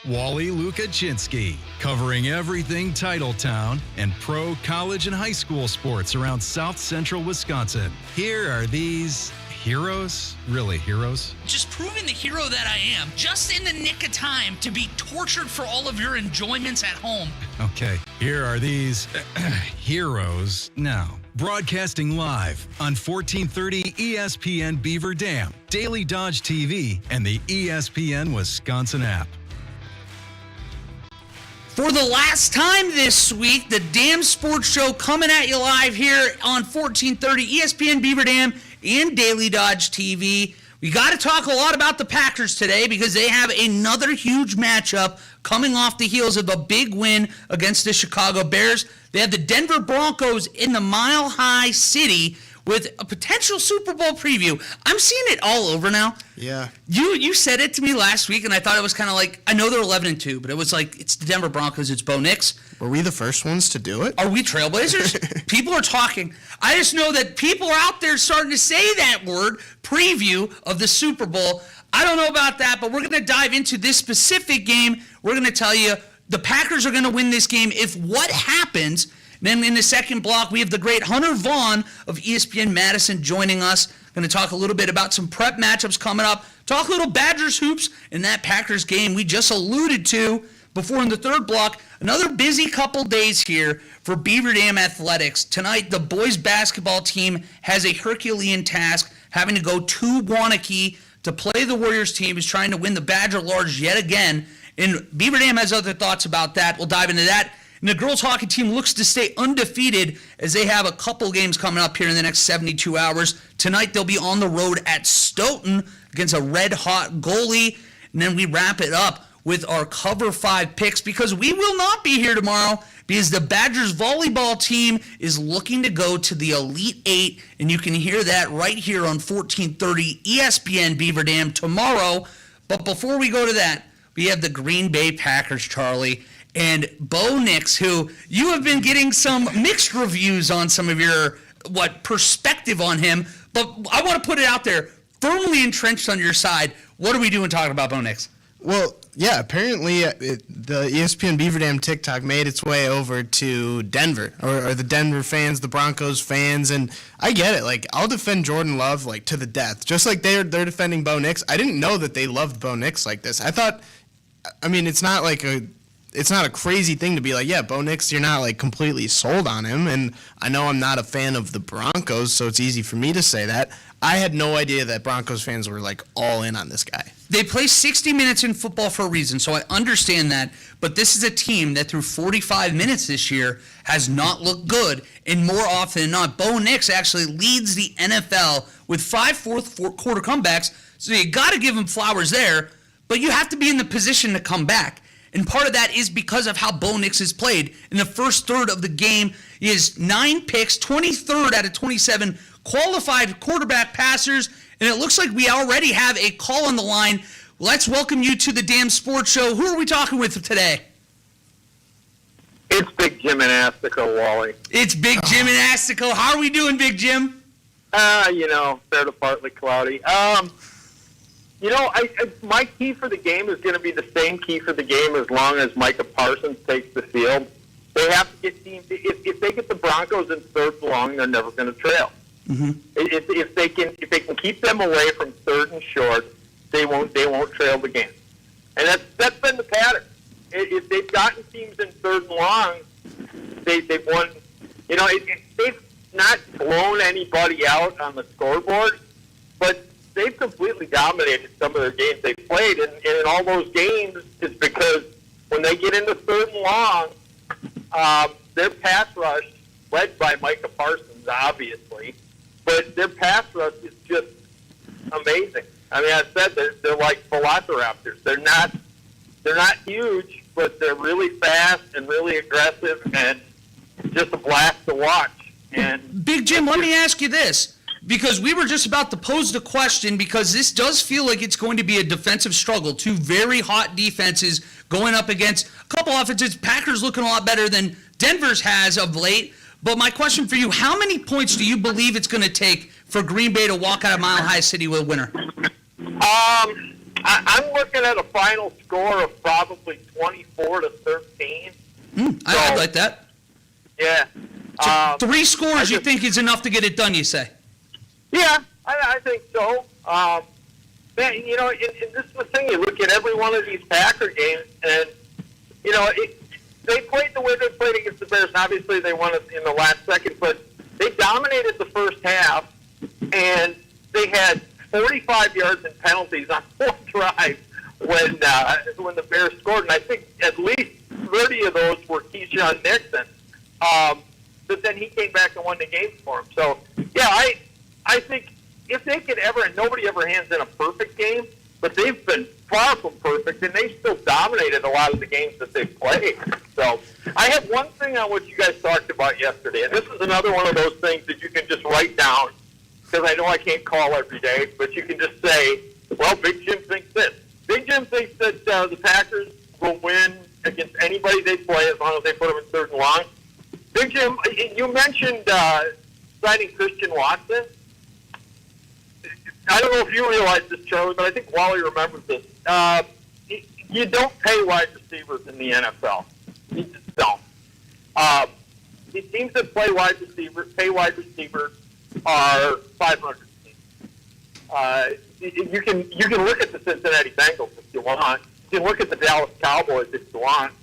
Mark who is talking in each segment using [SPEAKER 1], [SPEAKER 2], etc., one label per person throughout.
[SPEAKER 1] Wally Lukaczynski, covering everything Titletown and pro college and high school sports around South Central Wisconsin. Here are these heroes, really heroes?
[SPEAKER 2] Just proving the hero that I am, just in the nick of time to be tortured for all of your enjoyments at home.
[SPEAKER 1] Okay, here are these heroes now. Broadcasting live on 1430 ESPN Beaver Dam, Daily Dodge TV, and the ESPN Wisconsin app.
[SPEAKER 2] For the last time this week, the Dam Sports Show coming at you live here on 1430 ESPN Beaver Dam and Daily Dodge TV. We got to talk a lot about the Packers today because they have another huge matchup coming off the heels of a big win against the Chicago Bears. They have the Denver Broncos in the Mile High City with a potential Super Bowl preview. I'm seeing it all over now.
[SPEAKER 3] Yeah.
[SPEAKER 2] You said it to me last week, and I thought it was kind of like, I know they're 11-2, but it was like, it's the Denver Broncos, it's Bo Nix.
[SPEAKER 3] Were we the first ones to do it?
[SPEAKER 2] Are we trailblazers? People are talking. I just know that people are out there starting to say that word, preview of the Super Bowl. I don't know about that, but we're going to dive into this specific game. We're going to tell you the Packers are going to win this game if what happens. Then in the second block, we have the great Hunter Vaughn of ESPN Madison joining us. Going to talk a little bit about some prep matchups coming up. Talk a little Badgers hoops in that Packers game we just alluded to before in the third block. Another busy couple days here for Beaver Dam Athletics. Tonight, the boys basketball team has a Herculean task having to go to Waunakee to play the Warriors team who's trying to win the Badger Large yet again. And Beaver Dam has other thoughts about that. We'll dive into that. And the girls hockey team looks to stay undefeated as they have a couple games coming up here in the next 72 hours. Tonight they'll be on the road at Stoughton against a red-hot goalie. And then we wrap it up with our Cover 5 picks because we will not be here tomorrow because the Badgers volleyball team is looking to go to the Elite Eight. And you can hear that right here on 1430 ESPN Beaver Dam tomorrow. But before we go to that, we have the Green Bay Packers, Charlie. And Bo Nix, who you have been getting some mixed reviews on some of your, perspective on him. But I want to put it out there, firmly entrenched on your side. What are we doing talking about Bo Nix?
[SPEAKER 3] Well, yeah, apparently the ESPN Beaver Dam TikTok made its way over to Denver, or the Denver fans, the Broncos fans, and I get it. Like, I'll defend Jordan Love, to the death. Just like they're defending Bo Nix. I didn't know that they loved Bo Nix like this. I thought, it's not a crazy thing to be like, yeah, Bo Nix, you're not completely sold on him. And I know I'm not a fan of the Broncos, so it's easy for me to say that. I had no idea that Broncos fans were all in on this guy.
[SPEAKER 2] They play 60 minutes in football for a reason, so I understand that. But this is a team that through 45 minutes this year has not looked good. And more often than not, Bo Nix actually leads the NFL with 5 fourth-quarter comebacks. So you got to give him flowers there, but you have to be in the position to come back. And part of that is because of how Bo Nix has played. In the first third of the game, he has 9 picks, 23rd out of 27 qualified quarterback passers, and it looks like we already have a call on the line. Let's welcome you to the Dam Sports Show. Who are we talking with today?
[SPEAKER 4] It's Big Jim in Astico, Wally.
[SPEAKER 2] It's Big Jim in Astico. How are we doing, Big Jim?
[SPEAKER 4] Fair to partly cloudy. My key for the game is going to be the same key for the game as long as Micah Parsons takes the field. They have to get teams. If they get the Broncos in third and long, they're never going to trail. Mm-hmm. If they can keep them away from third and short, they won't trail the game. And that's been the pattern. If they've gotten teams in third and long, they've won. They've not blown anybody out on the scoreboard, but they've completely dominated some of their games they played, and in all those games, it's because when they get into third and long, their pass rush, led by Micah Parsons, obviously, but their pass rush is just amazing. I mean, I said they're like velociraptors. They're not huge, but they're really fast and really aggressive, and just a blast to watch. And
[SPEAKER 2] Big Jim, let me ask you this. Because we were just about to pose the question, because this does feel like it's going to be a defensive struggle. 2 very hot defenses going up against a couple offenses. Packers looking a lot better than Denver's has of late. But my question for you, how many points do you believe it's going to take for Green Bay to walk out of Mile High City with a winner?
[SPEAKER 4] I'm looking looking at a final score of probably 24-13.
[SPEAKER 2] I like that.
[SPEAKER 4] Yeah.
[SPEAKER 2] So 3 scores you think is enough to get it done, you say?
[SPEAKER 4] Yeah, I think so. Man, you know, and this is the thing. You look at every one of these Packer games, and, you know, they played the way they played against the Bears. And obviously, they won it in the last second, but they dominated the first half, and they had 45 yards in penalties on 4 drives when the Bears scored. And I think at least 30 of those were Keyshawn Nixon. But then he came back and won the game for him. So, yeah, I think if they could ever, and nobody ever hands in a perfect game, but they've been far from perfect, and they still dominated a lot of the games that they've played. So I have one thing on what you guys talked about yesterday, and this is another one of those things that you can just write down, because I know I can't call every day, but you can just say, well, Big Jim thinks this. Big Jim thinks that the Packers will win against anybody they play as long as they put them in 3rd and long. Big Jim, you mentioned signing Christian Watson. I don't know if you realize this, Charlie, but I think Wally remembers this. You don't pay wide receivers in the NFL. You just don't. The teams that pay wide receivers are 500 teams. You can look at the Cincinnati Bengals if you want. You can look at the Dallas Cowboys if you want.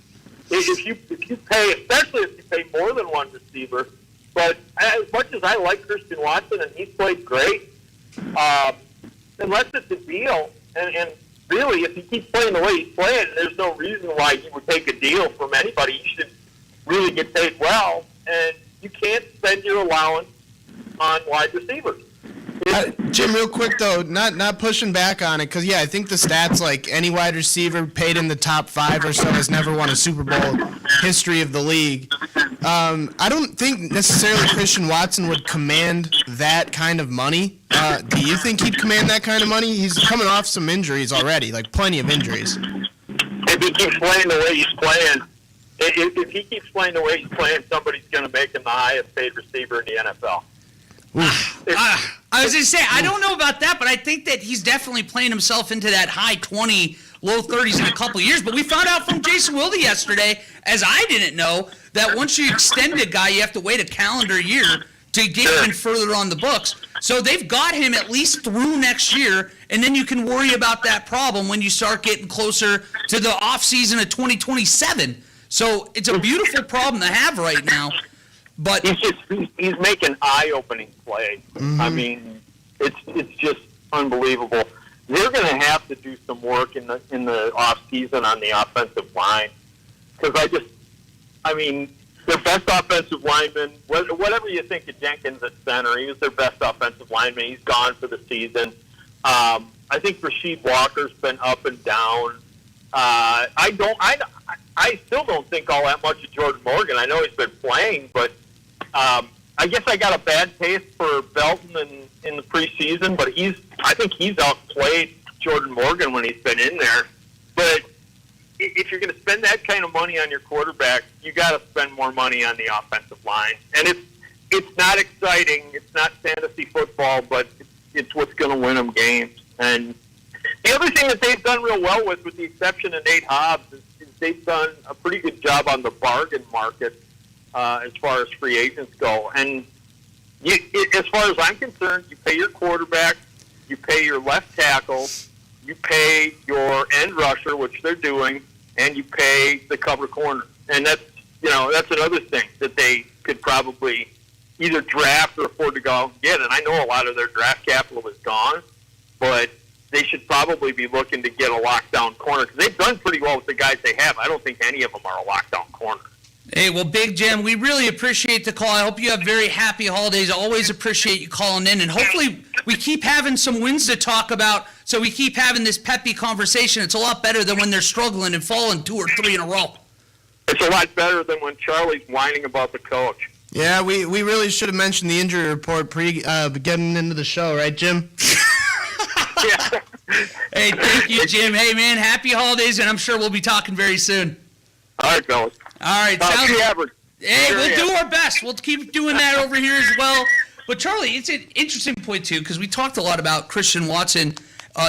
[SPEAKER 4] If you pay, especially if you pay more than one receiver, but as much as I like Christian Watson and he's played great, unless it's a deal, and really, if he keeps playing the way he's playing, there's no reason why he would take a deal from anybody. He should really get paid well, and you can't spend your allowance on wide receivers.
[SPEAKER 3] Jim, real quick though, not pushing back on it, because I think the stats, like any wide receiver paid in the top 5 or so has never won a Super Bowl history of the league. I don't think necessarily Christian Watson would command that kind of money. Do you think he'd command that kind of money? He's coming off some injuries already, like plenty of injuries.
[SPEAKER 4] If he keeps playing the way he's playing, if he keeps playing the way he's playing, somebody's going to make him the highest paid receiver in the NFL.
[SPEAKER 2] I was going to say, I don't know about that, but I think that he's definitely playing himself into that high 20, low 30s in a couple of years. But we found out from Jason Wilde yesterday, as I didn't know, that once you extend a guy, you have to wait a calendar year to get even further on the books. So they've got him at least through next year, and then you can worry about that problem when you start getting closer to the offseason of 2027. So it's a beautiful problem to have right now. But
[SPEAKER 4] he's making eye-opening plays. Mm-hmm. I mean, it's just unbelievable. They're going to have to do some work in the off season on the offensive line, because their best offensive lineman, whatever you think of Jenkins at center, he was their best offensive lineman. He's gone for the season. I think Rasheed Walker's been up and down. I still don't think all that much of Jordan Morgan. I know he's been playing, but I guess I got a bad taste for Belton in the preseason, but I think he's outplayed Jordan Morgan when he's been in there. But if you're going to spend that kind of money on your quarterback, you got to spend more money on the offensive line. And it's not exciting. It's not fantasy football, but it's what's going to win them games. And the other thing that they've done real well with the exception of Nate Hobbs, is they've done a pretty good job on the bargain market as far as free agents go. And as far as I'm concerned, you pay your quarterback, you pay your left tackle, you pay your end rusher, which they're doing, and you pay the cover corner. And that's another thing that they could probably either draft or afford to go out and get. And I know a lot of their draft capital is gone, but they should probably be looking to get a lockdown corner, because they've done pretty well with the guys they have. I don't think any of them are a lockdown corner.
[SPEAKER 2] Hey, well, Big Jim, we really appreciate the call. I hope you have very happy holidays. I always appreciate you calling in, and hopefully we keep having some wins to talk about, so we keep having this peppy conversation. It's a lot better than when they're struggling and falling 2 or 3 in a row.
[SPEAKER 4] It's a lot better than when Charlie's whining about the coach.
[SPEAKER 3] Yeah, we really should have mentioned the injury report getting into the show, right, Jim?
[SPEAKER 4] Yeah.
[SPEAKER 2] Hey, thank you, Jim. Hey, man, happy holidays, and I'm sure we'll be talking very soon.
[SPEAKER 4] All right, fellas.
[SPEAKER 2] All right. Hey, we'll do our best. We'll keep doing that over here as well. But, Charlie, it's an interesting point, too, because we talked a lot about Christian Watson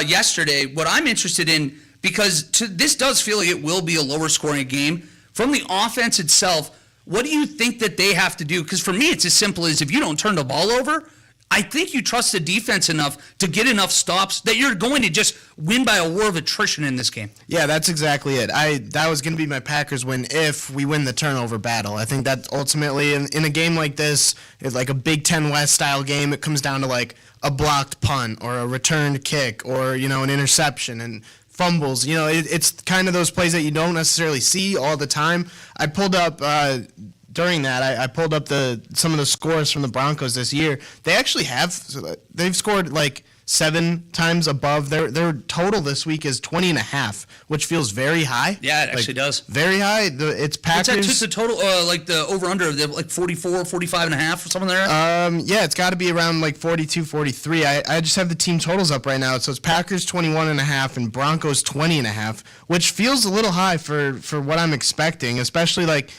[SPEAKER 2] yesterday. What I'm interested in, because this does feel like it will be a lower scoring game. From the offense itself, what do you think that they have to do? Because for me, it's as simple as if you don't turn the ball over, I think you trust the defense enough to get enough stops that you're going to just win by a war of attrition in this game.
[SPEAKER 3] Yeah, that's exactly it. That was going to be my Packers win if we win the turnover battle. I think that ultimately in a game like this, it's like a Big Ten West style game, it comes down to like a blocked punt or a returned kick or, an interception and fumbles. It's kind of those plays that you don't necessarily see all the time. I pulled up during that, I pulled up some of the scores from the Broncos this year. They actually they've scored like 7 times above. Their total this week is 20.5, which feels very high.
[SPEAKER 2] Yeah, it actually does.
[SPEAKER 3] Very high. It's Packers.
[SPEAKER 2] What's that, just the total, like the over-under, like 44, 45.5 or something there?
[SPEAKER 3] Yeah, it's got to be around like 42, 43. I just have the team totals up right now. So it's Packers 21.5 and Broncos 20.5, which feels a little high for what I'm expecting, especially like,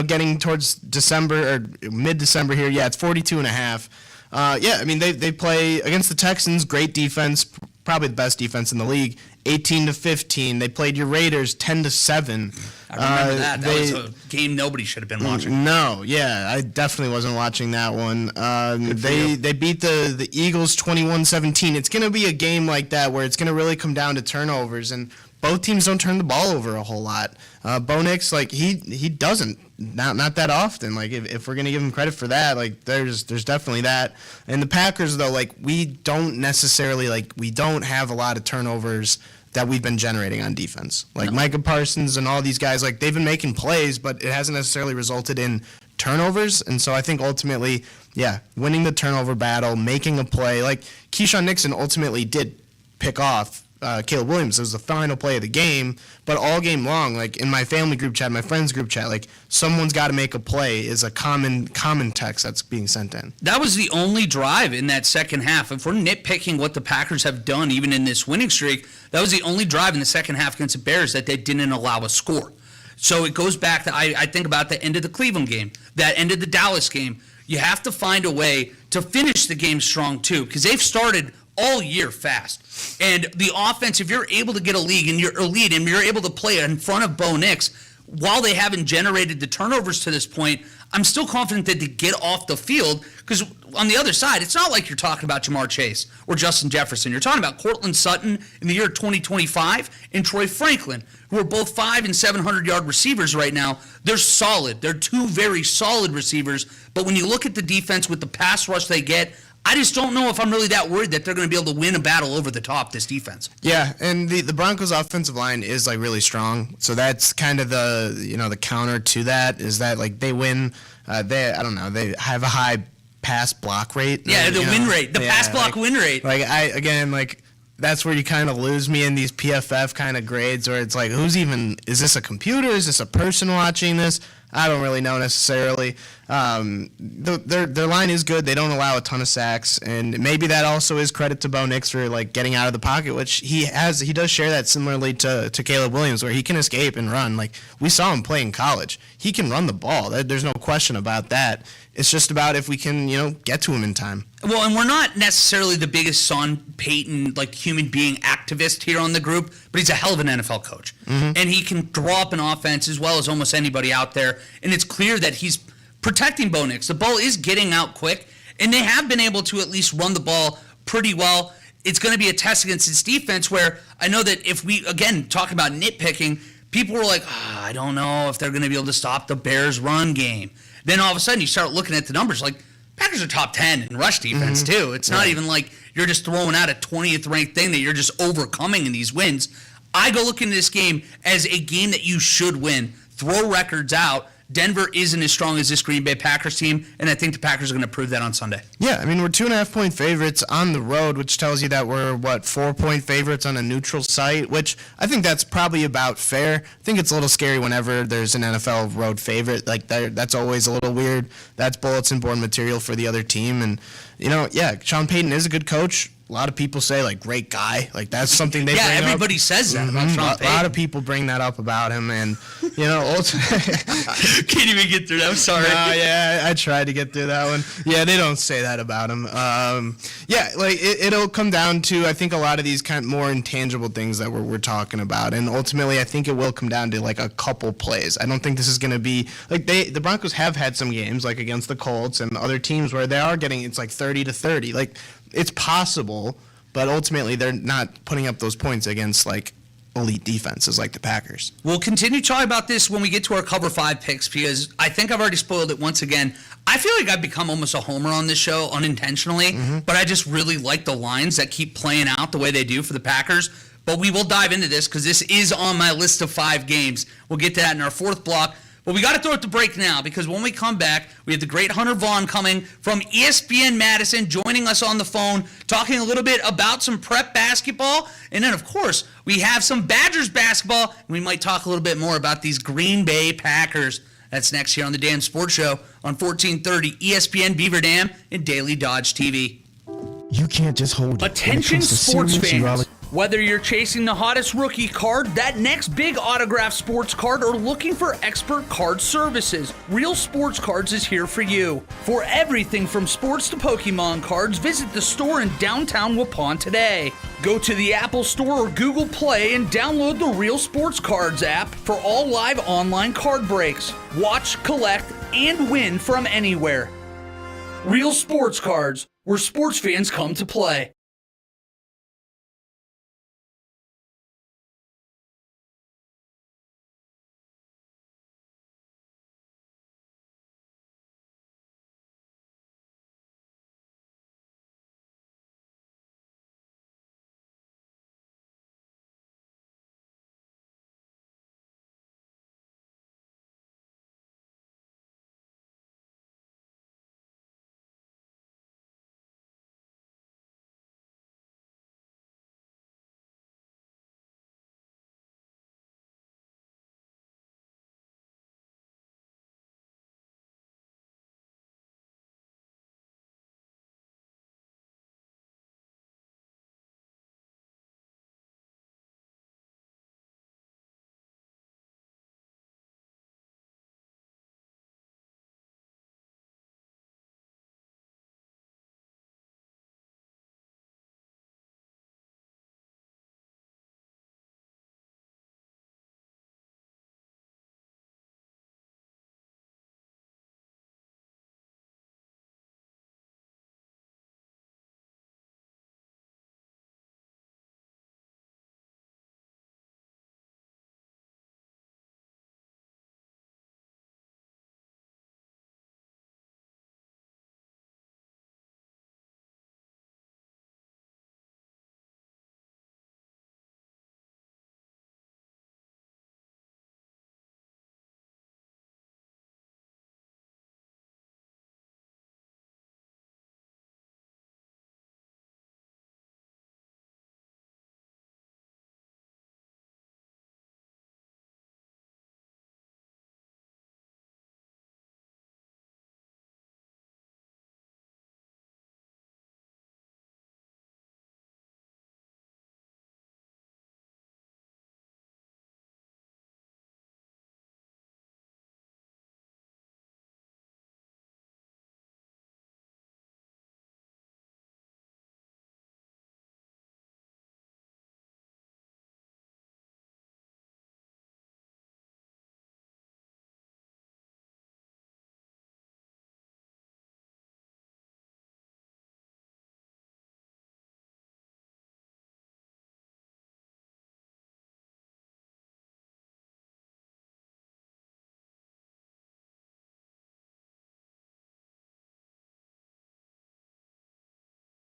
[SPEAKER 3] getting towards December or mid-December here. Yeah, it's 42.5. Yeah, I mean, they play against the Texans, great defense, probably the best defense in the league, 18-15. They played your Raiders 10-7.
[SPEAKER 2] I remember that. That was a game nobody should have been watching.
[SPEAKER 3] No, yeah, I definitely wasn't watching that one. They beat the Eagles 21-17. It's going to be a game like that where it's going to really come down to turnovers, and both teams don't turn the ball over a whole lot. Bo Nix, like he doesn't, not that often. Like if we're gonna give him credit for that, like there's definitely that. And the Packers though, like we don't have a lot of turnovers that we've been generating on defense. Like Micah Parsons and all these guys, like they've been making plays, but it hasn't necessarily resulted in turnovers. And so I think ultimately, yeah, winning the turnover battle, making a play, like Keyshawn Nixon ultimately did pick off Caleb Williams. It was the final play of the game, but all game long, like in my family group chat, my friends group chat, like someone's got to make a play is a common text that's being sent in.
[SPEAKER 2] That was the only drive in that second half. If we're nitpicking what the Packers have done, even in this winning streak, that was the only drive in the second half against the Bears that they didn't allow a score. So it goes back to, I think about the end of the Cleveland game, that end of the Dallas game. You have to find a way to finish the game strong too, because they've started all year fast. And the offense, if you're able to get a lead and you're able to play in front of Bo Nix, while they haven't generated the turnovers to this point, I'm still confident that they get off the field, because on the other side, it's not like you're talking about Jamar Chase or Justin Jefferson. You're talking about Cortland Sutton in the year 2025 and Troy Franklin, who are both 500- and 700-yard receivers right now. They're solid. They're two very solid receivers. But when you look at the defense with the pass rush they get, I just don't know if I'm really that worried that they're going to be able to win a battle over the top, this defense.
[SPEAKER 3] Yeah, and the Broncos' offensive line is like really strong. So that's kind of the counter to that is that like they win. They have a high pass block rate.
[SPEAKER 2] Yeah, the win rate, the pass block win rate.
[SPEAKER 3] Like that's where you kind of lose me in these PFF kind of grades where it's like, is this a computer? Is this a person watching this? I don't really know necessarily. Their line is good. They don't allow a ton of sacks, and maybe that also is credit to Bo Nix for like getting out of the pocket, which he has. He does share that similarly to Caleb Williams, where he can escape and run. Like we saw him play in college. He can run the ball. There's no question about that. It's just about if we can, get to him in time.
[SPEAKER 2] Well, and we're not necessarily the biggest Sean Payton, like human being activist here on the group, but he's a hell of an NFL coach. Mm-hmm. And he can draw up an offense as well as almost anybody out there. And it's clear that he's protecting Bo Nix. The ball is getting out quick, and they have been able to at least run the ball pretty well. It's going to be a test against his defense where I know that if we, again, talk about nitpicking, people were like, I don't know if they're going to be able to stop the Bears' run game. Then all of a sudden you start looking at the numbers like, Packers are top 10 in rush defense, too. It's not even like you're just throwing out a 20th ranked thing that you're just overcoming in these wins. I go look into this game as a game that you should win. Throw records out. Denver isn't as strong as this Green Bay Packers team, and I think the Packers are going to prove that on Sunday.
[SPEAKER 3] Yeah, I mean, we're 2.5-point favorites on the road, which tells you that we're, 4-point favorites on a neutral site, which I think that's probably about fair. I think it's a little scary whenever there's an NFL road favorite. Like, that's always a little weird. That's bulletin board material for the other team, and Sean Payton is a good coach. A lot of people say, like, great guy. Like, that's something they bring up.
[SPEAKER 2] Yeah, everybody says that about Sean Payton.
[SPEAKER 3] A lot of people bring that up about him, and,
[SPEAKER 2] Can't even get through that. I'm sorry.
[SPEAKER 3] I tried to get through that one. Yeah, they don't say that about him. It'll come down to, I think, a lot of these kind of more intangible things that we're talking about, and ultimately, I think it will come down to, like, a couple plays. I don't think this is going to be, like, the Broncos have had some games, like, against the Colts and other teams where they are getting, it's like 30-30. Like, it's possible, but ultimately they're not putting up those points against, like, elite defenses like the Packers.
[SPEAKER 2] We'll continue talking about this when we get to our Cover 5 picks, because I think I've already spoiled it once again. I feel like I've become almost a homer on this show unintentionally, but I just really like the lines that keep playing out the way they do for the Packers. But we will dive into this because this is on my list of 5 games. We'll get to that in our 4th block. But we got to throw it to break now, because when we come back, we have the great Hunter Vaughn coming from ESPN Madison, joining us on the phone, talking a little bit about some prep basketball. And then, of course, we have some Badgers basketball, and we might talk a little bit more about these Green Bay Packers. That's next here on the Dam Sports Show on 1430 ESPN Beaver Dam and Daily Dodge TV.
[SPEAKER 5] You can't just hold it.
[SPEAKER 2] Attention sports fans. Whether you're chasing the hottest rookie card, that next big autographed sports card, or looking for expert card services, Real Sports Cards is here for you. For everything from sports to Pokemon cards, visit the store in downtown Waupun today. Go to the Apple Store or Google Play and download the Real Sports Cards app for all live online card breaks. Watch, collect, and win from anywhere. Real Sports Cards, where sports fans come to play.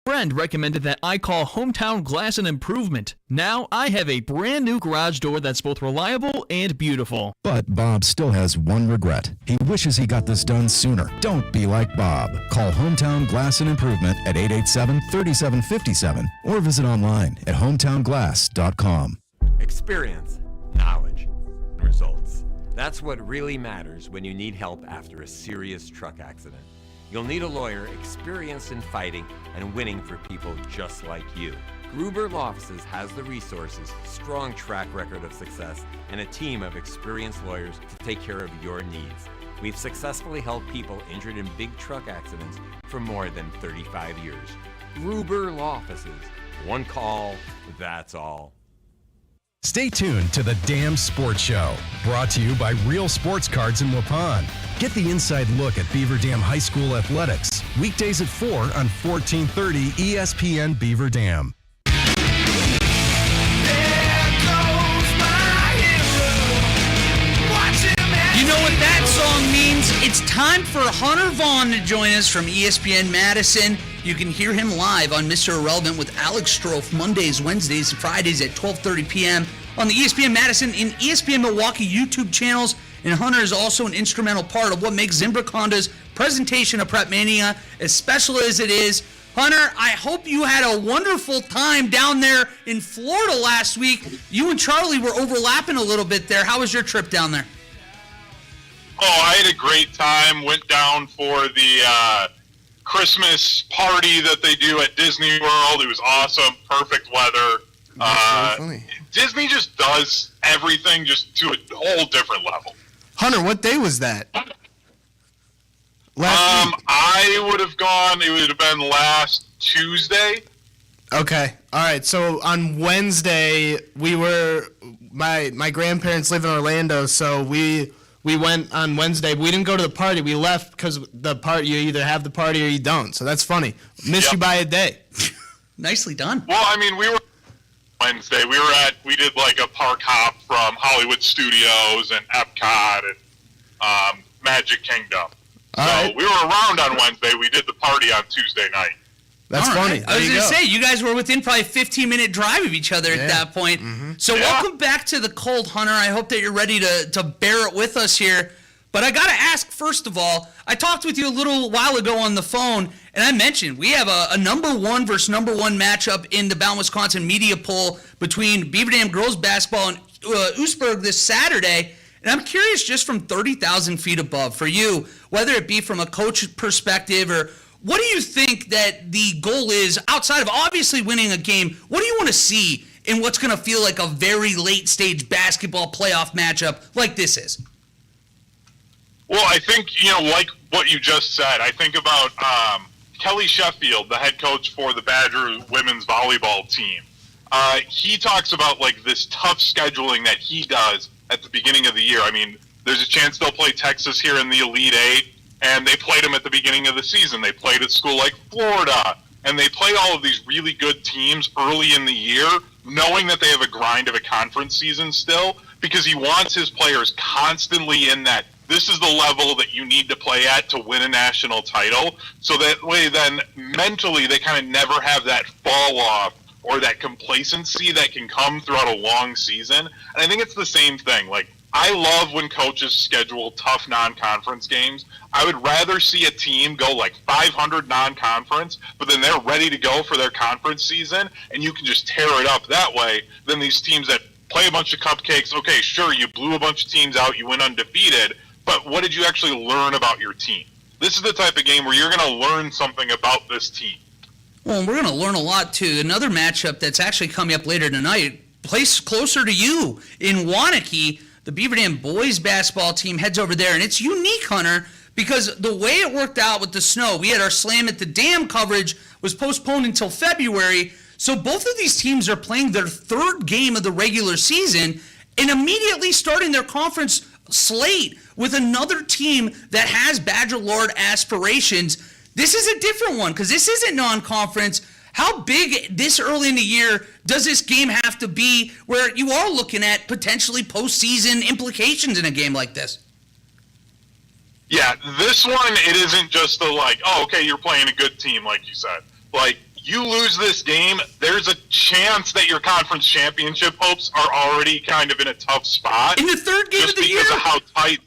[SPEAKER 6] Friend recommended that I call Hometown Glass and Improvement. Now I have a brand new garage door that's both reliable and beautiful.
[SPEAKER 5] But Bob still has one regret. He wishes he got this done sooner. Don't be like Bob. Call Hometown Glass and Improvement at 887-3757 or visit online at hometownglass.com.
[SPEAKER 7] Experience, knowledge, results. That's what really matters when you need help after a serious truck accident. You'll need a lawyer experienced in fighting and winning for people just like you. Gruber Law Offices has the resources, strong track record of success, and a team of experienced lawyers to take care of your needs. We've successfully helped people injured in big truck accidents for more than 35 years. Gruber Law Offices. One call, that's all.
[SPEAKER 1] Stay tuned to the Damn Sports Show, brought to you by Real Sports Cards in Waupun. Get the inside look at Beaver Dam High School athletics, weekdays at 4 on 1430 ESPN Beaver Dam.
[SPEAKER 2] You know what that song means? It's time for Hunter Vaughn to join us from ESPN Madison. You can hear him live on Mr. Irrelevant with Alex Strofe Mondays, Wednesdays, and Fridays at 12:30 p.m. on the ESPN Madison and ESPN Milwaukee YouTube channels. And Hunter is also an instrumental part of what makes Zimbrick Honda's presentation of Prep Mania as special as it is. Hunter, I hope you had a wonderful time down there in Florida last week. You and Charlie were overlapping a little bit there. How was your trip down there?
[SPEAKER 8] Oh, I had a great time. Went down for the Christmas party that they do at Disney World. It was awesome. Perfect weather.
[SPEAKER 3] That's so funny.
[SPEAKER 8] Disney just does everything just to a whole different level.
[SPEAKER 3] Hunter, what day was that? Last week?
[SPEAKER 8] I would have gone, it would have been last Tuesday.
[SPEAKER 3] Okay. All right. So on Wednesday, my grandparents live in Orlando, so we went on Wednesday. We didn't go to the party. We left because the party, you either have the party or you don't. So that's funny. Missed you by a day.
[SPEAKER 2] Nicely done.
[SPEAKER 8] Well, I mean, we were Wednesday. We did like a park hop from Hollywood Studios and Epcot and Magic Kingdom.
[SPEAKER 3] All right.
[SPEAKER 8] We were around on Wednesday. We did the party on Tuesday night.
[SPEAKER 3] That's
[SPEAKER 2] All
[SPEAKER 3] funny.
[SPEAKER 2] right. I was going to say, you guys were within probably 15-minute drive of each other at that point. Mm-hmm. So welcome back to the cold, Hunter. I hope that you're ready to bear it with us here. But I got to ask, first of all, I talked with you a little while ago on the phone, and I mentioned we have a number one versus number one matchup in the Bound, Wisconsin media poll between Beaver Dam girls basketball and Oostburg this Saturday. And I'm curious, just from 30,000 feet above, for you, whether it be from a coach perspective or what do you think that the goal is outside of obviously winning a game? What do you want to see in what's going to feel like a very late-stage basketball playoff matchup like this is?
[SPEAKER 8] Well, I think, like what you just said, I think about Kelly Sheffield, the head coach for the Badger women's volleyball team. He talks about, like, this tough scheduling that he does at the beginning of the year. I mean, there's a chance they'll play Texas here in the Elite Eight, and they played them at the beginning of the season. They played at school like Florida, and they play all of these really good teams early in the year, knowing that they have a grind of a conference season still, because he wants his players constantly in that this is the level that you need to play at to win a national title. So that way then mentally they kind of never have that fall off or that complacency that can come throughout a long season. And I think it's the same thing. Like, I love when coaches schedule tough non-conference games. I would rather see a team go like 500 non-conference, but then they're ready to go for their conference season, and you can just tear it up that way, than these teams that play a bunch of cupcakes. Okay, sure, you blew a bunch of teams out, you went undefeated, but what did you actually learn about your team? This is the type of game where you're going to learn something about this team.
[SPEAKER 2] Well, we're going to learn a lot, too. Another matchup that's actually coming up later tonight, place closer to you in Waunakee, the Beaver Dam boys basketball team heads over there. And it's unique, Hunter, because the way it worked out with the snow, we had our Slam at the Dam coverage was postponed until February. So both of these teams are playing their third game of the regular season and immediately starting their conference slate with another team that has Badger Lord aspirations. This is a different one because this isn't non-conference. How big this early in the year does this game have to be where you are looking at potentially postseason implications in a game like this?
[SPEAKER 8] Yeah, this one, it isn't just the like, oh, okay, you're playing a good team, like you said. Like, you lose this game, there's a chance that your conference championship hopes are already kind of in a tough spot.
[SPEAKER 2] In the third game of the year?
[SPEAKER 8] Just because of how tight.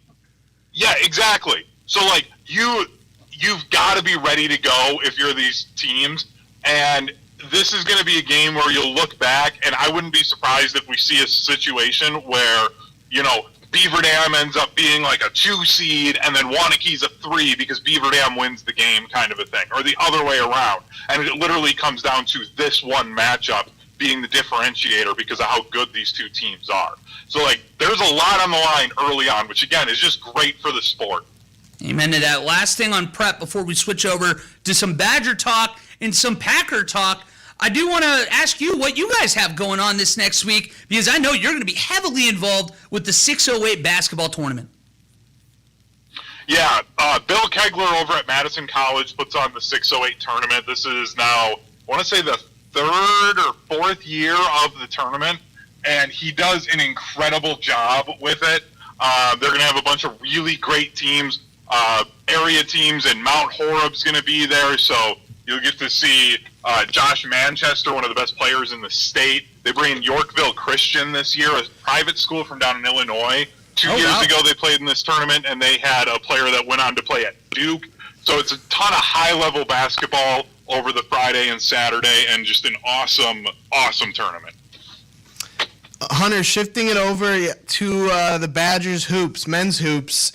[SPEAKER 8] Yeah, exactly. So, like, you've got to be ready to go if you're these teams. And this is going to be a game where you'll look back, and I wouldn't be surprised if we see a situation where, Beaver Dam ends up being like a 2 seed, and then Waunakee's a 3 because Beaver Dam wins the game, kind of a thing, or the other way around. And it literally comes down to this one matchup being the differentiator because of how good these two teams are. So, like, there's a lot on the line early on, which, again, is just great for the sport.
[SPEAKER 2] Amen to that. Last thing on prep before we switch over to some Badger talk and some Packer talk. I do want to ask you what you guys have going on this next week, because I know you're going to be heavily involved with the 608 basketball tournament.
[SPEAKER 8] Yeah, Bill Kegler over at Madison College puts on the 608 tournament. This is now, I want to say, the 3rd or 4th year of the tournament, and he does an incredible job with it. They're going to have a bunch of really great teams, area teams, and Mount Horeb's going to be there, so you'll get to see Josh Manchester, one of the best players in the state. They bring in Yorkville Christian this year, a private school from down in Illinois. 2 years ago they played in this tournament, and they had a player that went on to play at Duke. So it's a ton of high-level basketball over the Friday and Saturday, and just an awesome, awesome tournament.
[SPEAKER 3] Hunter, shifting it over to the Badgers hoops, men's hoops.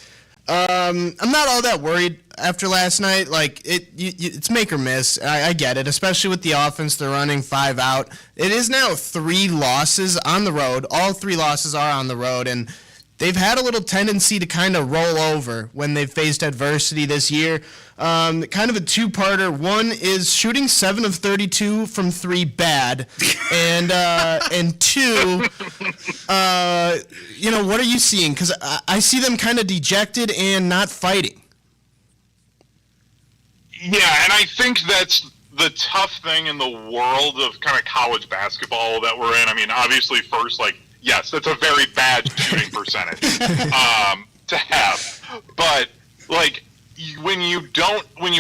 [SPEAKER 3] I'm not all that worried after last night. Like, it's make or miss. I get it, especially with the offense they're running 5 out. It is now 3 losses on the road. All 3 losses are on the road, and they've had a little tendency to kind of roll over when they've faced adversity this year. Kind of a two-parter. One is shooting 7 of 32 from 3 bad, and 2, what are you seeing? Because I see them kind of dejected and not fighting.
[SPEAKER 8] Yeah, and I think that's the tough thing in the world of kind of college basketball that we're in. I mean, obviously, first, like, yes, that's a very bad shooting percentage to have. But, like, when you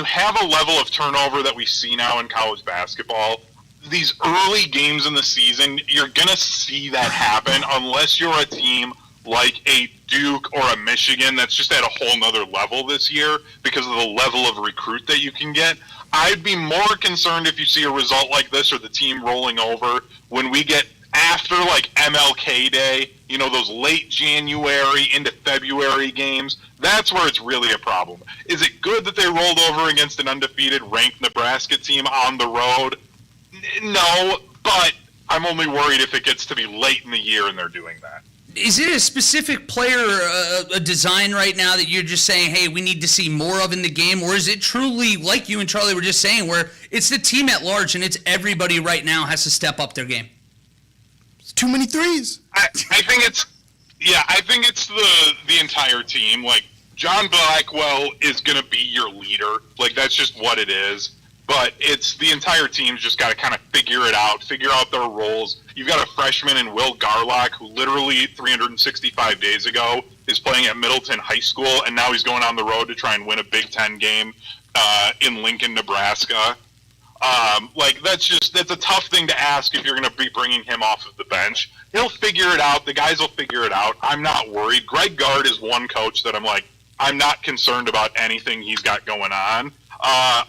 [SPEAKER 8] have a level of turnover that we see now in college basketball, these early games in the season, you're going to see that happen unless you're a team like a Duke or a Michigan that's just at a whole nother level this year because of the level of recruit that you can get. I'd be more concerned if you see a result like this or the team rolling over when we get after, like, MLK Day, those late January into February games. That's where it's really a problem. Is it good that they rolled over against an undefeated ranked Nebraska team on the road? No, but I'm only worried if it gets to be late in the year and they're doing that.
[SPEAKER 2] Is it a specific player, a design right now that you're just saying, hey, we need to see more of in the game? Or is it truly, like you and Charlie were just saying, where it's the team at large and it's everybody right now has to step up their game?
[SPEAKER 3] It's too many threes.
[SPEAKER 8] I think it's the entire team. Like, John Blackwell is going to be your leader. Like, that's just what it is. But it's the entire team's just got to kind of figure out their roles. You've got a freshman in Will Garlock who literally 365 days ago is playing at Middleton High School, and now he's going on the road to try and win a Big Ten game in Lincoln, Nebraska. That's a tough thing to ask if you're going to be bringing him off of the bench. He'll figure it out. The guys will figure it out. I'm not worried. Greg Gard is one coach that I'm not concerned about anything he's got going on.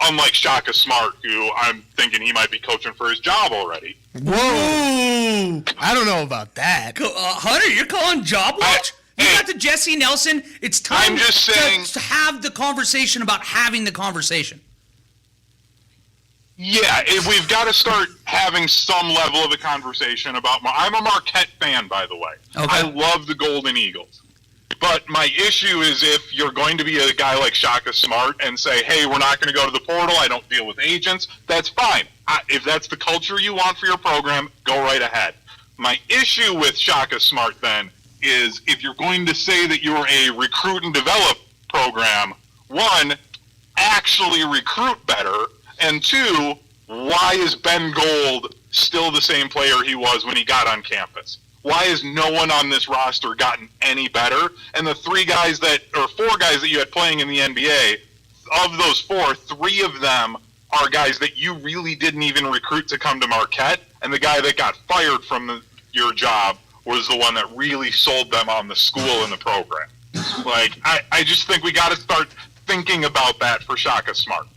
[SPEAKER 8] Unlike Shaka Smart, who I'm thinking he might be coaching for his job already.
[SPEAKER 3] Whoa! I don't know about that.
[SPEAKER 2] Hunter, you're calling job watch? You got the Jesse Nelson. It's time to have the conversation about having the conversation.
[SPEAKER 8] Yeah, we've got to start having some level of a conversation about. I'm a Marquette fan, by the way. Okay. I love the Golden Eagles. But my issue is if you're going to be a guy like Shaka Smart and say, hey, we're not going to go to the portal, I don't deal with agents, that's fine. If that's the culture you want for your program, go right ahead. My issue with Shaka Smart then is if you're going to say that you're a recruit and develop program, 1, actually recruit better, and 2, why is Ben Gold still the same player he was when he got on campus? Why has no one on this roster gotten any better? And the 4 guys that you had playing in the NBA, of those 4, 3 of them are guys that you really didn't even recruit to come to Marquette, and the guy that got fired from your job was the one that really sold them on the school and the program. Like, I just think we got to start thinking about that for Shaka Smart.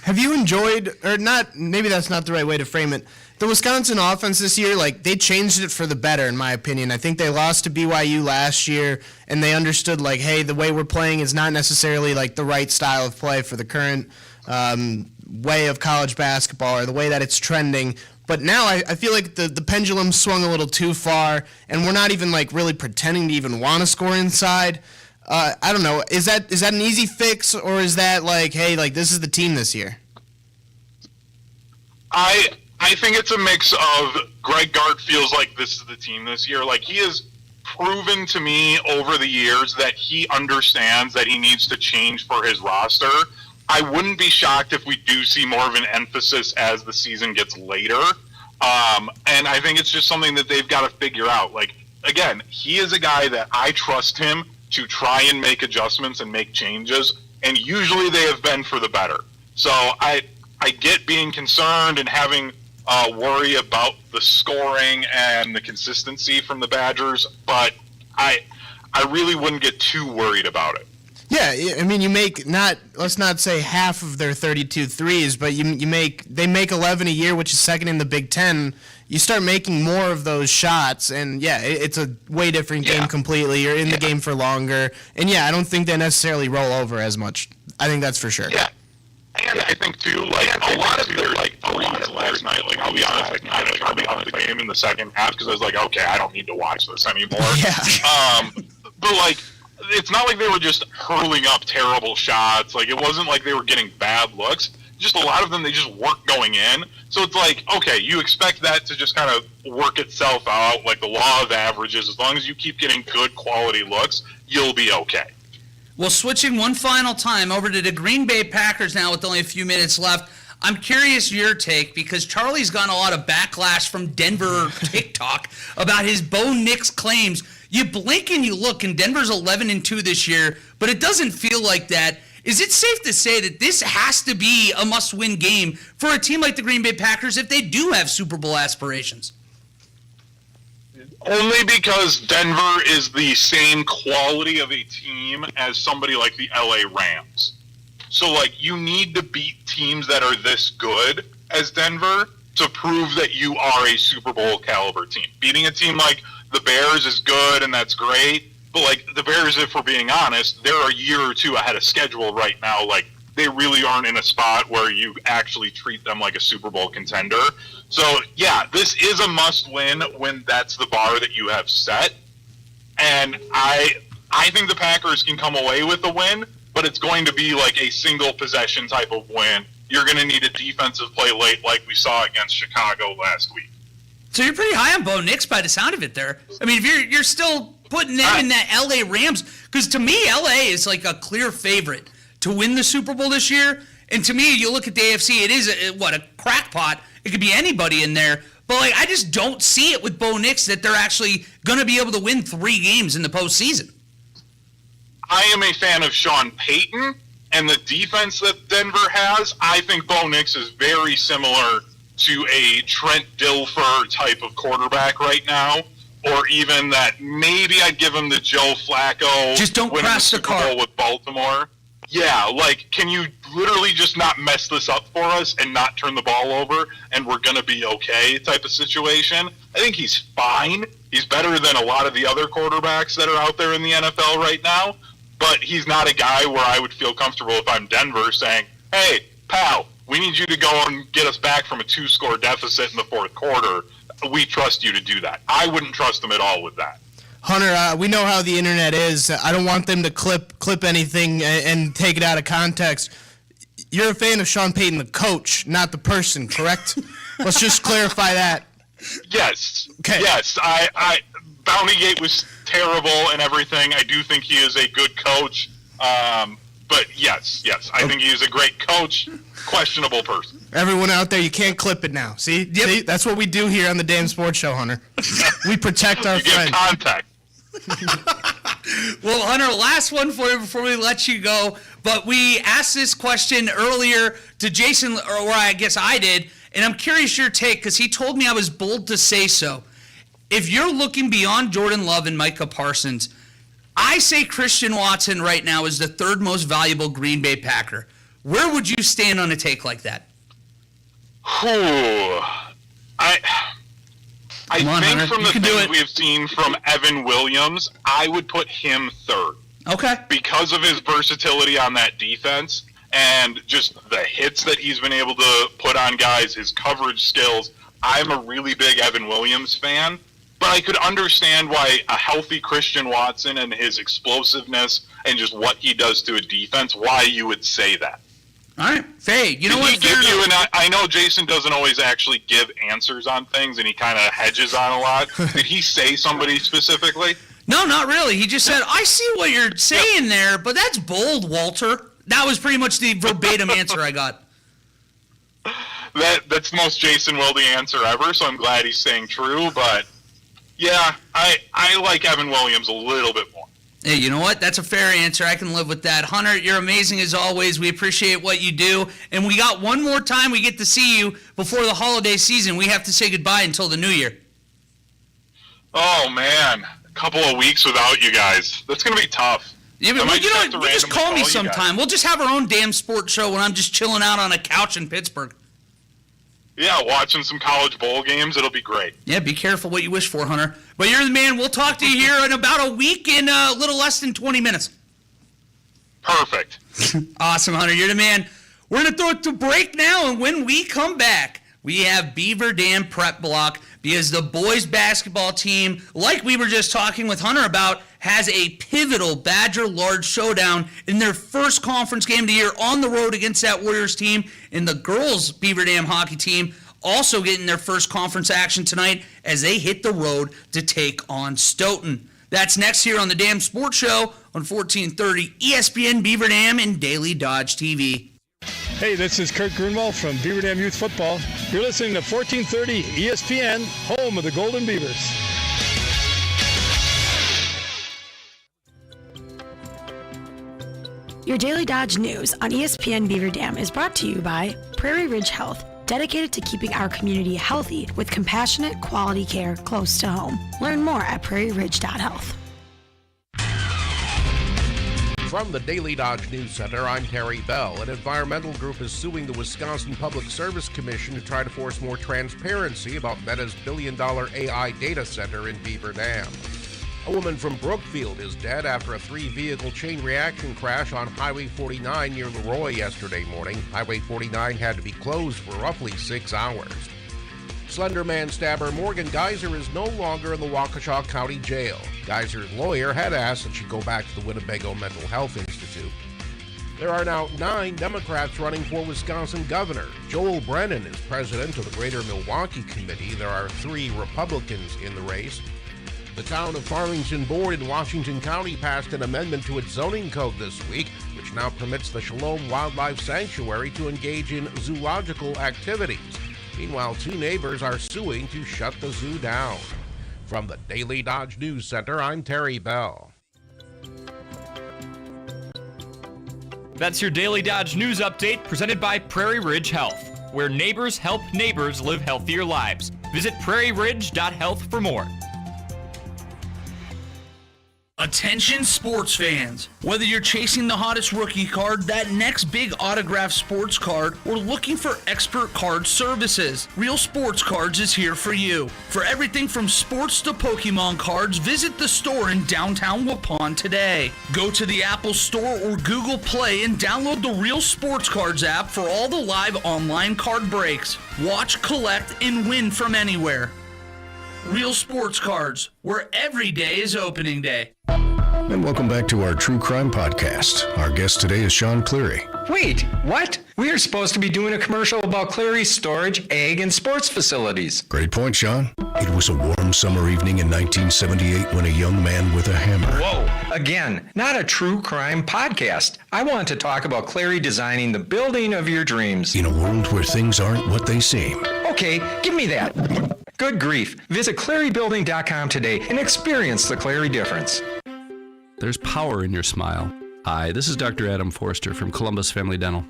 [SPEAKER 3] Have you enjoyed, or not, maybe that's not the right way to frame it. the Wisconsin offense this year, like, they changed it for the better, in my opinion. I think they lost to BYU last year, and they understood, like, hey, the way we're playing is not necessarily, like, the right style of play for the current way of college basketball or the way that it's trending. But now I feel like the pendulum swung a little too far, and we're not even, like, really pretending to even want to score inside. I don't know. Is that an easy fix, or is that, like, hey, like, this is the team this year?
[SPEAKER 8] I think it's a mix of Greg Gard feels like this is the team this year. Like, he has proven to me over the years that he understands that he needs to change for his roster. I wouldn't be shocked if we do see more of an emphasis as the season gets later. And I think it's just something that they've got to figure out. Like, again, he is a guy that I trust him to try and make adjustments and make changes, and usually they have been for the better. So I get being concerned and having worry about the scoring and the consistency from the Badgers, but I really wouldn't get too worried about it.
[SPEAKER 3] Yeah, I mean, you make let's not say half of their 32 threes, but they make 11 a year, which is second in the Big Ten. You start making more of those shots, and yeah, it's a way different game completely. You're in the game for longer, and yeah, I don't think they necessarily roll over as much. I think that's for sure.
[SPEAKER 8] Yeah. And I think too, like, a lot of their last night, like, I'll be honest, I kind of turned off the game in the second half because I was like, okay, I don't need to watch this anymore.
[SPEAKER 3] Yeah.
[SPEAKER 8] But like, it's not like they were just hurling up terrible shots. Like, it wasn't like they were getting bad looks. Just a lot of them, they just weren't going in. So it's like, okay, you expect that to just kind of work itself out, like the law of averages. As long as you keep getting good quality looks, you'll be okay.
[SPEAKER 2] Well, switching one final time over to the Green Bay Packers now with only a few minutes left. I'm curious your take, because Charlie's gotten a lot of backlash from Denver TikTok about his Bo Nix claims. You blink and you look, and Denver's 11-2 this year, but it doesn't feel like that. Is it safe to say that this has to be a must-win game for a team like the Green Bay Packers if they do have Super Bowl aspirations?
[SPEAKER 8] Only because Denver is the same quality of a team as somebody like the LA Rams. So, like, you need to beat teams that are this good as Denver to prove that you are a Super Bowl caliber team. Beating a team like the Bears is good, and that's great. But, like, the Bears, if we're being honest, they're a year or two ahead of schedule right now. Like, they really aren't in a spot where you actually treat them like a Super Bowl contender. So, yeah, this is a must-win when that's the bar that you have set. And I think the Packers can come away with a win, but it's going to be like a single-possession type of win. You're going to need a defensive play late like we saw against Chicago last week.
[SPEAKER 2] So you're pretty high on Bo Nix by the sound of it there. I mean, if you're still putting them in that LA Rams, because to me, LA is like a clear favorite to win the Super Bowl this year. And to me, you look at the AFC, it is a crackpot. It could be anybody in there. But like, I just don't see it with Bo Nix that they're actually going to be able to win 3 games in the postseason.
[SPEAKER 8] I am a fan of Sean Payton and the defense that Denver has. I think Bo Nix is very similar to a Trent Dilfer type of quarterback right now, or even that maybe I'd give him the Joe Flacco.
[SPEAKER 2] Just don't crash the car
[SPEAKER 8] with Baltimore. Yeah, like, can you literally just not mess this up for us and not turn the ball over and we're going to be okay type of situation? I think he's fine. He's better than a lot of the other quarterbacks that are out there in the NFL right now, but he's not a guy where I would feel comfortable if I'm Denver saying, hey, pal, we need you to go and get us back from a 2-score deficit in the fourth quarter. We trust you to do that. I wouldn't trust them at all with that.
[SPEAKER 3] Hunter, we know how the internet is. I don't want them to clip anything and take it out of context. You're a fan of Sean Payton, the coach, not the person, correct? Let's just clarify that.
[SPEAKER 8] Yes.
[SPEAKER 3] Okay.
[SPEAKER 8] Yes. I Bountygate was terrible and everything. I do think he is a good coach. But yes, I think he is a great coach. Questionable person.
[SPEAKER 3] Everyone out there, you can't clip it now. See?
[SPEAKER 2] Yep.
[SPEAKER 3] See? That's what we do here on the Damn Sports Show, Hunter. We protect our
[SPEAKER 8] you
[SPEAKER 3] friends.
[SPEAKER 8] give contact.
[SPEAKER 2] Well, Hunter, last one for you before we let you go. But we asked this question earlier to Jason, or I guess I did, and I'm curious your take because he told me I was bold to say so. If you're looking beyond Jordan Love and Micah Parsons, I say Christian Watson right now is the 3rd most valuable Green Bay Packer. Where would you stand on a take like that?
[SPEAKER 8] I
[SPEAKER 2] Come on,
[SPEAKER 8] think
[SPEAKER 2] Hunter.
[SPEAKER 8] from
[SPEAKER 2] You
[SPEAKER 8] the
[SPEAKER 2] can do
[SPEAKER 8] things
[SPEAKER 2] it.
[SPEAKER 8] we have seen from Evan Williams, I would put him third.
[SPEAKER 2] Okay.
[SPEAKER 8] Because of his versatility on that defense and just the hits that he's been able to put on guys, his coverage skills. I'm a really big Evan Williams fan, but I could understand why a healthy Christian Watson and his explosiveness and just what he does to a defense, why you would say that.
[SPEAKER 2] All right. Faye, you know what?
[SPEAKER 8] Did he give you, and I know Jason doesn't always actually give answers on things, and he kind of hedges on a lot. Did he say somebody specifically?
[SPEAKER 2] No, not really. He just said, I see what you're saying there, but that's bold, Walter. That was pretty much the verbatim answer I got.
[SPEAKER 8] That's the most Jason Wilde answer ever, so I'm glad he's staying true. But, yeah, I like Evan Williams a little bit more.
[SPEAKER 2] Hey, you know what? That's a fair answer. I can live with that. Hunter, you're amazing as always. We appreciate what you do. And we got one more time we get to see you before the holiday season. We have to say goodbye until the new year.
[SPEAKER 8] Oh, man. A couple of weeks without you guys. That's going to be tough.
[SPEAKER 2] Yeah, but you just call me sometime. We'll just have our own damn sports show when I'm just chilling out on a couch in Pittsburgh.
[SPEAKER 8] Yeah, watching some college bowl games. It'll be great.
[SPEAKER 2] Yeah, be careful what you wish for, Hunter. But you're the man. We'll talk to you here in about a week in a little less than 20 minutes.
[SPEAKER 8] Perfect.
[SPEAKER 2] Awesome, Hunter. You're the man. We're going to throw it to break now, and when we come back, we have Beaver Dam Prep Block because the boys basketball team, like we were just talking with Hunter about, has a pivotal Badger Large showdown in their first conference game of the year on the road against that Warriors team. And the girls Beaver Dam hockey team also getting their first conference action tonight as they hit the road to take on Stoughton. That's next here on the Dam Sports Show on 1430 ESPN Beaver Dam and Daily Dodge TV.
[SPEAKER 9] Hey, this is Kurt Grunwald from Beaver Dam Youth Football. You're listening to 1430 ESPN, home of the Golden Beavers.
[SPEAKER 10] Your Daily Dodge News on ESPN Beaver Dam is brought to you by Prairie Ridge Health, dedicated to keeping our community healthy with compassionate, quality care close to home. Learn more at prairieridge.health.
[SPEAKER 11] From the Daily Dodge News Center, I'm Terry Bell. An environmental group is suing the Wisconsin Public Service Commission to try to force more transparency about Meta's billion-dollar AI data center in Beaver Dam. A woman from Brookfield is dead after a 3-vehicle chain reaction crash on Highway 49 near Leroy yesterday morning. Highway 49 had to be closed for roughly 6 hours. Slender Man stabber Morgan Geyser is no longer in the Waukesha County Jail. Geyser's lawyer had asked that she go back to the Winnebago Mental Health Institute. There are now 9 Democrats running for Wisconsin governor. Joel Brennan is president of the Greater Milwaukee Committee. There are 3 Republicans in the race. The town of Farmington Board in Washington County passed an amendment to its zoning code this week, which now permits the Shalom Wildlife Sanctuary to engage in zoological activities. Meanwhile, 2 neighbors are suing to shut the zoo down. From the Daily Dodge News Center, I'm Terry Bell.
[SPEAKER 6] That's your Daily Dodge News Update presented by Prairie Ridge Health, where neighbors help neighbors live healthier lives. Visit prairieridge.health for more.
[SPEAKER 2] Attention sports fans. Whether you're chasing the hottest rookie card, that next big autographed sports card, or looking for expert card services, Real Sports Cards is here for you. For everything from sports to Pokemon cards, visit the store in downtown Waupun today. Go to the Apple Store or Google Play and download the Real Sports Cards app for all the live online card breaks. Watch, collect, and win from anywhere. Real Sports Cards, where every day is opening day.
[SPEAKER 12] And welcome back to our True Crime Podcast. Our guest today is Sean Cleary.
[SPEAKER 13] Wait, what? We are supposed to be doing a commercial about Cleary's storage, egg, and sports facilities.
[SPEAKER 12] Great point, Sean. It was a warm summer evening in 1978 when a young man with a hammer...
[SPEAKER 13] Whoa! Again, not a true crime podcast. I want to talk about Cleary designing the building of your dreams.
[SPEAKER 12] In a world where things aren't what they seem.
[SPEAKER 13] Okay, give me that. Good grief. Visit ClearyBuilding.com today and experience the Cleary difference.
[SPEAKER 14] There's power in your smile. Hi, this is Dr. Adam Forster from Columbus Family Dental.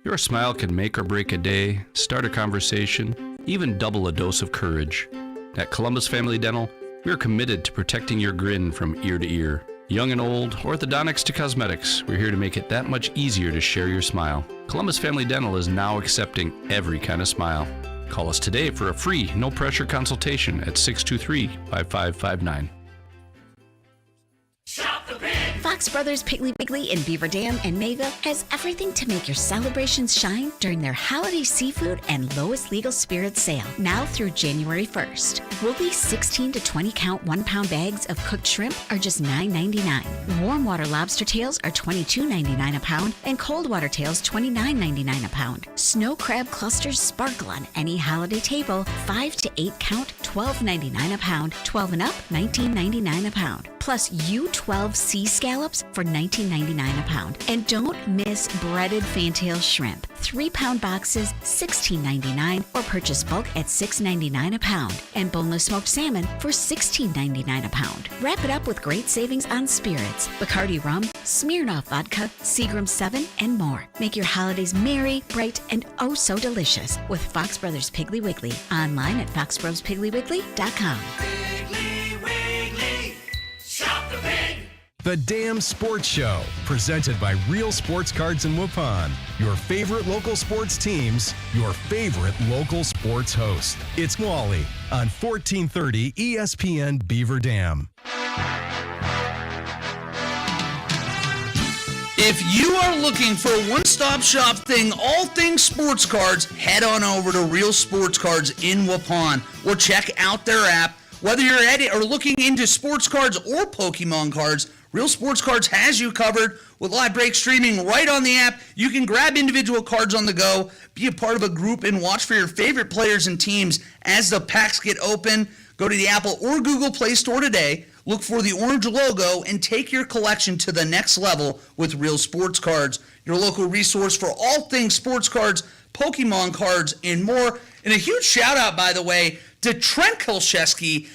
[SPEAKER 14] Your smile can make or break a day, start a conversation, even double a dose of courage. At Columbus Family Dental, we are committed to protecting your grin from ear to ear. Young and old, orthodontics to cosmetics, we're here to make it that much easier to share your smile. Columbus Family Dental is now accepting every kind of smile. Call us today for a free, no-pressure consultation at 623-5559.
[SPEAKER 15] Fox Brothers Piggly Wiggly in Beaver Dam and Mayville has everything to make your celebrations shine during their holiday seafood and lowest legal spirits sale, now through January 1st. Woolly 16 to 20 count 1 pound bags of cooked shrimp are just $9.99. Warm water lobster tails are $22.99 a pound, and cold water tails $29.99 a pound. Snow crab clusters sparkle on any holiday table, 5 to 8 count $12.99 a pound, 12 and up $19.99 a pound. Plus U12 sea scallops for $19.99 a pound. And don't miss breaded fantail shrimp. 3 pound boxes, $16.99, or purchase bulk at $6.99 a pound. And boneless smoked salmon for $16.99 a pound. Wrap it up with great savings on spirits, Bacardi rum, Smirnoff vodka, Seagram 7, and more. Make your holidays merry, bright, and oh so delicious with Fox Brothers Piggly Wiggly. Online at foxbrospiglywiggly.com.
[SPEAKER 1] The Damn Sports Show, presented by Real Sports Cards in Waupun. Your favorite local sports teams, your favorite local sports host. It's Wally on 1430 ESPN Beaver Dam.
[SPEAKER 2] If you are looking for a one-stop shop thing, all things sports cards, head on over to Real Sports Cards in Waupun or check out their app. Whether you're at it or looking into sports cards or Pokemon cards, Real Sports Cards has you covered with live break streaming right on the app. You can grab individual cards on the go, be a part of a group, and watch for your favorite players and teams as the packs get open. Go to the Apple or Google Play Store today, look for the orange logo, and take your collection to the next level with Real Sports Cards, your local resource for all things sports cards, Pokemon cards, and more. And a huge shout out, by the way, to Trent Kolszewski,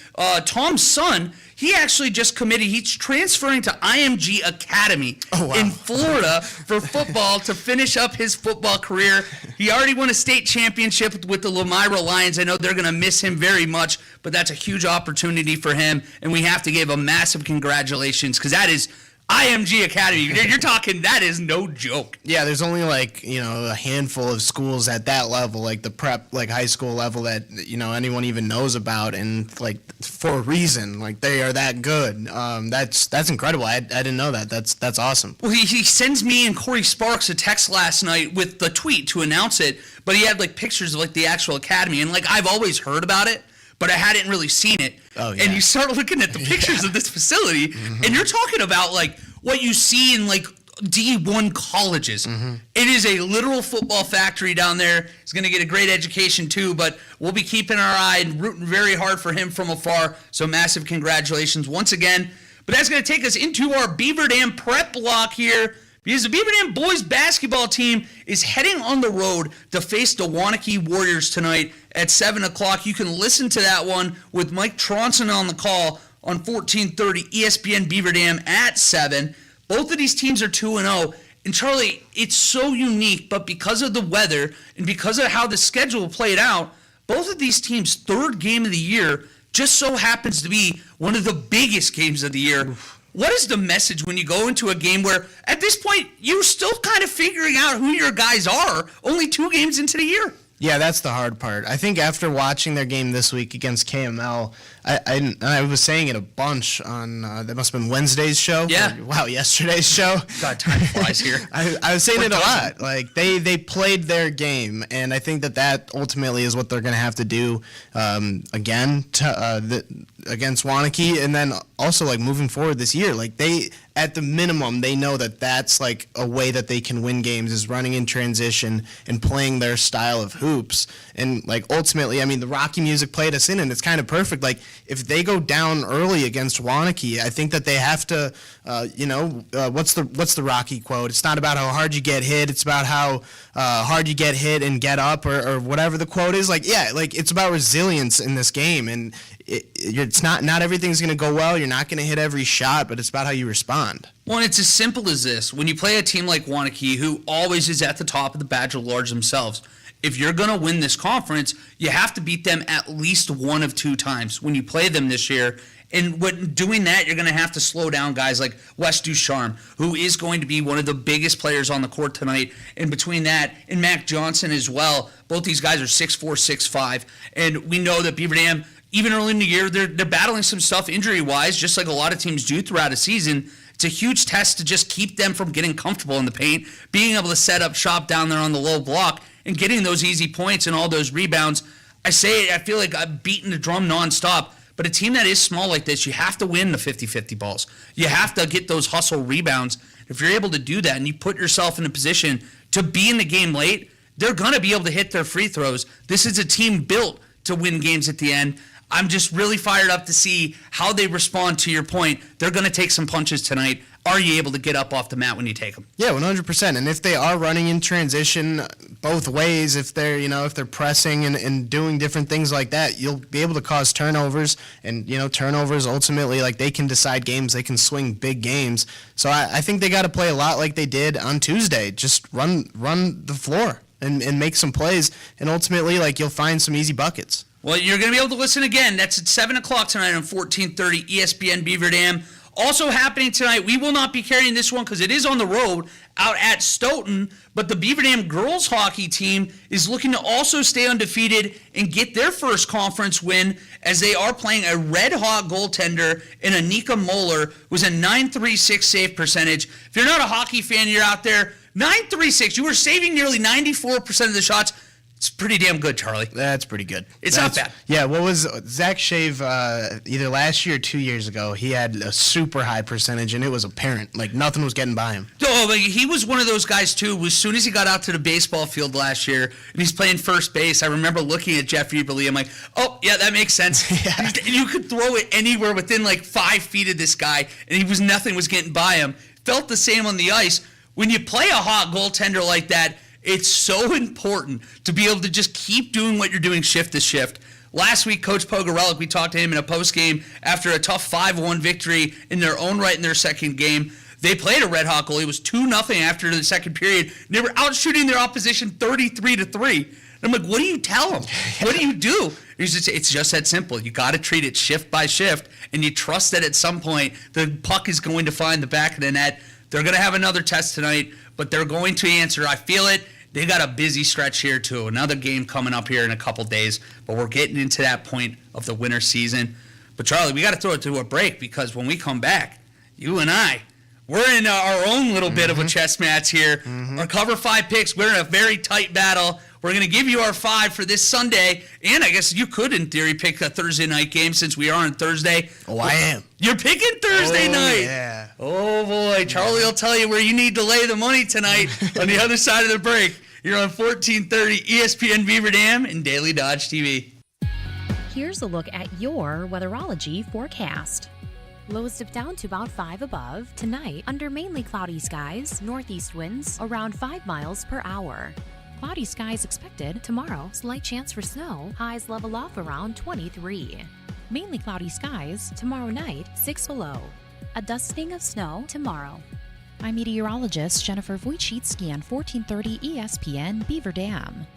[SPEAKER 2] Tom's son. He actually just committed. He's transferring to IMG Academy in Florida for football to finish up his football career. He already won a state championship with the Lamira Lions. I know they're going to miss him very much, but that's a huge opportunity for him, and we have to give a massive congratulations because that is IMG Academy. You're talking, that is no joke.
[SPEAKER 3] Yeah, there's only a handful of schools at that level, like the prep, high school level that, anyone even knows about, and for a reason, they are that good. That's incredible. I didn't know that. That's awesome.
[SPEAKER 2] Well, he sends me and Corey Sparks a text last night with the tweet to announce it, but he had pictures of the actual academy, and I've always heard about it, but I hadn't really seen it.
[SPEAKER 3] Oh, yeah.
[SPEAKER 2] And you start looking at the pictures of this facility, and you're talking about what you see in D1 colleges. It is a literal football factory down there. He's going to get a great education too, but we'll be keeping our eye and rooting very hard for him from afar. So massive congratulations once again. But that's going to take us into our Beaver Dam prep block here, because the Beaver Dam boys basketball team is heading on the road to face the Waunakee Warriors tonight at 7 o'clock. You can listen to that one with Mike Tronson on the call on 1430 ESPN Beaver Dam at 7. Both of these teams are 2-0. And Charlie, it's so unique, but because of the weather and because of how the schedule played out, both of these teams' third game of the year just so happens to be one of the biggest games of the year. What is the message when you go into a game where, at this point, you're still kind of figuring out who your guys are only 2 games into the year?
[SPEAKER 3] Yeah, that's the hard part. I think after watching their game this week against KML, I was saying it a bunch on, that must have been Wednesday's show.
[SPEAKER 2] Yeah.
[SPEAKER 3] Yesterday's show.
[SPEAKER 2] God, time flies here.
[SPEAKER 3] I was saying it a lot. They played their game, and I think that ultimately is what they're going to have to do again against Waunakee, and then also moving forward this year. At the minimum, they know that's a way that they can win games is running in transition and playing their style of hoops. And ultimately, the Rocky music played us in, and it's kind of perfect. If they go down early against Waunakee, I think that they have to, what's the Rocky quote? It's not about how hard you get hit. It's about how hard you get hit and get up, or whatever the quote is. It's about resilience in this game, and it's not everything's going to go well. You're not going to hit every shot, but it's about how you respond.
[SPEAKER 2] Well, it's as simple as this. When you play a team like Waunakee, who always is at the top of the Badger Large themselves, if you're going to win this conference, you have to beat them at least 1 of 2 times when you play them this year. And doing that, you're going to have to slow down guys like Wes Ducharme, who is going to be one of the biggest players on the court tonight. And between that and Mac Johnson as well, both these guys are 6'4", 6'5". And we know that Beaver Dam, even early in the year, they're battling some stuff injury-wise, just like a lot of teams do throughout a season. It's a huge test to just keep them from getting comfortable in the paint, being able to set up shop down there on the low block, and getting those easy points and all those rebounds. I feel like I'm beating the drum nonstop. But a team that is small like this, you have to win the 50-50 balls. You have to get those hustle rebounds. If you're able to do that and you put yourself in a position to be in the game late, they're going to be able to hit their free throws. This is a team built to win games at the end. I'm just really fired up to see how they respond to your point. They're going to take some punches tonight. Are you able to get up off the mat when you take them?
[SPEAKER 3] Yeah, 100%. And if they are running in transition both ways, if they're pressing and doing different things like that, you'll be able to cause turnovers. And, turnovers ultimately, like, they can decide games. They can swing big games. So I think they got to play a lot like they did on Tuesday. Just run the floor and make some plays. And ultimately, like, you'll find some easy buckets.
[SPEAKER 2] Well, you're going to be able to listen again. That's at 7 o'clock tonight on 1430 ESPN Beaver Dam. Also happening tonight, we will not be carrying this one because it is on the road out at Stoughton, but the Beaver Dam girls hockey team is looking to also stay undefeated and get their first conference win as they are playing a red-hot goaltender in Anika Moeller, who's a .936 save percentage. If you're not a hockey fan, you're out there, .936, you were saving nearly 94% of the shots. It's pretty damn good, Charlie.
[SPEAKER 3] That's pretty good.
[SPEAKER 2] It's not bad.
[SPEAKER 3] Yeah, what was Zach Shave either last year or 2 years ago? He had a super high percentage, and it was apparent. Like, nothing was getting by him.
[SPEAKER 2] Oh, but he was one of those guys, too. As soon as he got out to the baseball field last year, and he's playing first base, I remember looking at Jeff Eberle. I'm like, oh, yeah, that makes sense. Yeah. You could throw it anywhere within, like, 5 feet of this guy, and nothing was getting by him. Felt the same on the ice. When you play a hot goaltender like that, it's so important to be able to just keep doing what you're doing shift to shift. Last week, Coach Pogorelic, we talked to him in a postgame after a tough 5-1 victory in their own right in their second game. They played a red-hot goal. It was 2-0 after the second period. They were out shooting their opposition 33-3. And I'm like, what do you tell them? What do you do? It's just that simple. You got to treat it shift by shift, and you trust that at some point the puck is going to find the back of the net. They're going to have another test tonight, but they're going to answer. I feel it. They got a busy stretch here, too. Another game coming up here in a couple days, but we're getting into that point of the winter season. But, Charlie, we got to throw it to a break because when we come back, you and I, we're in our own little bit of a chess match here. Our Cover 5 picks, we're in a very tight battle. We're going to give you our 5 for this Sunday, and I guess you could, in theory, pick a Thursday night game since we are on Thursday.
[SPEAKER 3] Oh, I am.
[SPEAKER 2] You're picking Thursday night.
[SPEAKER 3] Yeah.
[SPEAKER 2] Oh, boy. Charlie will tell you where you need to lay the money tonight on the other side of the break. You're on 1430 ESPN Beaver Dam and Daily Dodge TV.
[SPEAKER 16] Here's a look at your weatherology forecast. Lows dip down to about 5 above. Tonight, under mainly cloudy skies, northeast winds around 5 miles per hour. Cloudy skies expected tomorrow. Slight chance for snow. Highs level off around 23. Mainly cloudy skies tomorrow night, 6 below. A dusting of snow tomorrow. I'm meteorologist Jennifer Wojcicki on 1430 ESPN Beaver Dam.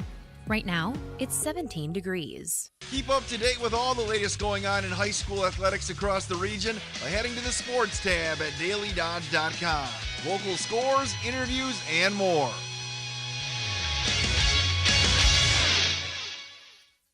[SPEAKER 16] Right now, it's 17 degrees.
[SPEAKER 17] Keep up to date with all the latest going on in high school athletics across the region by heading to the sports tab at dailydodge.com. Local scores, interviews, and more.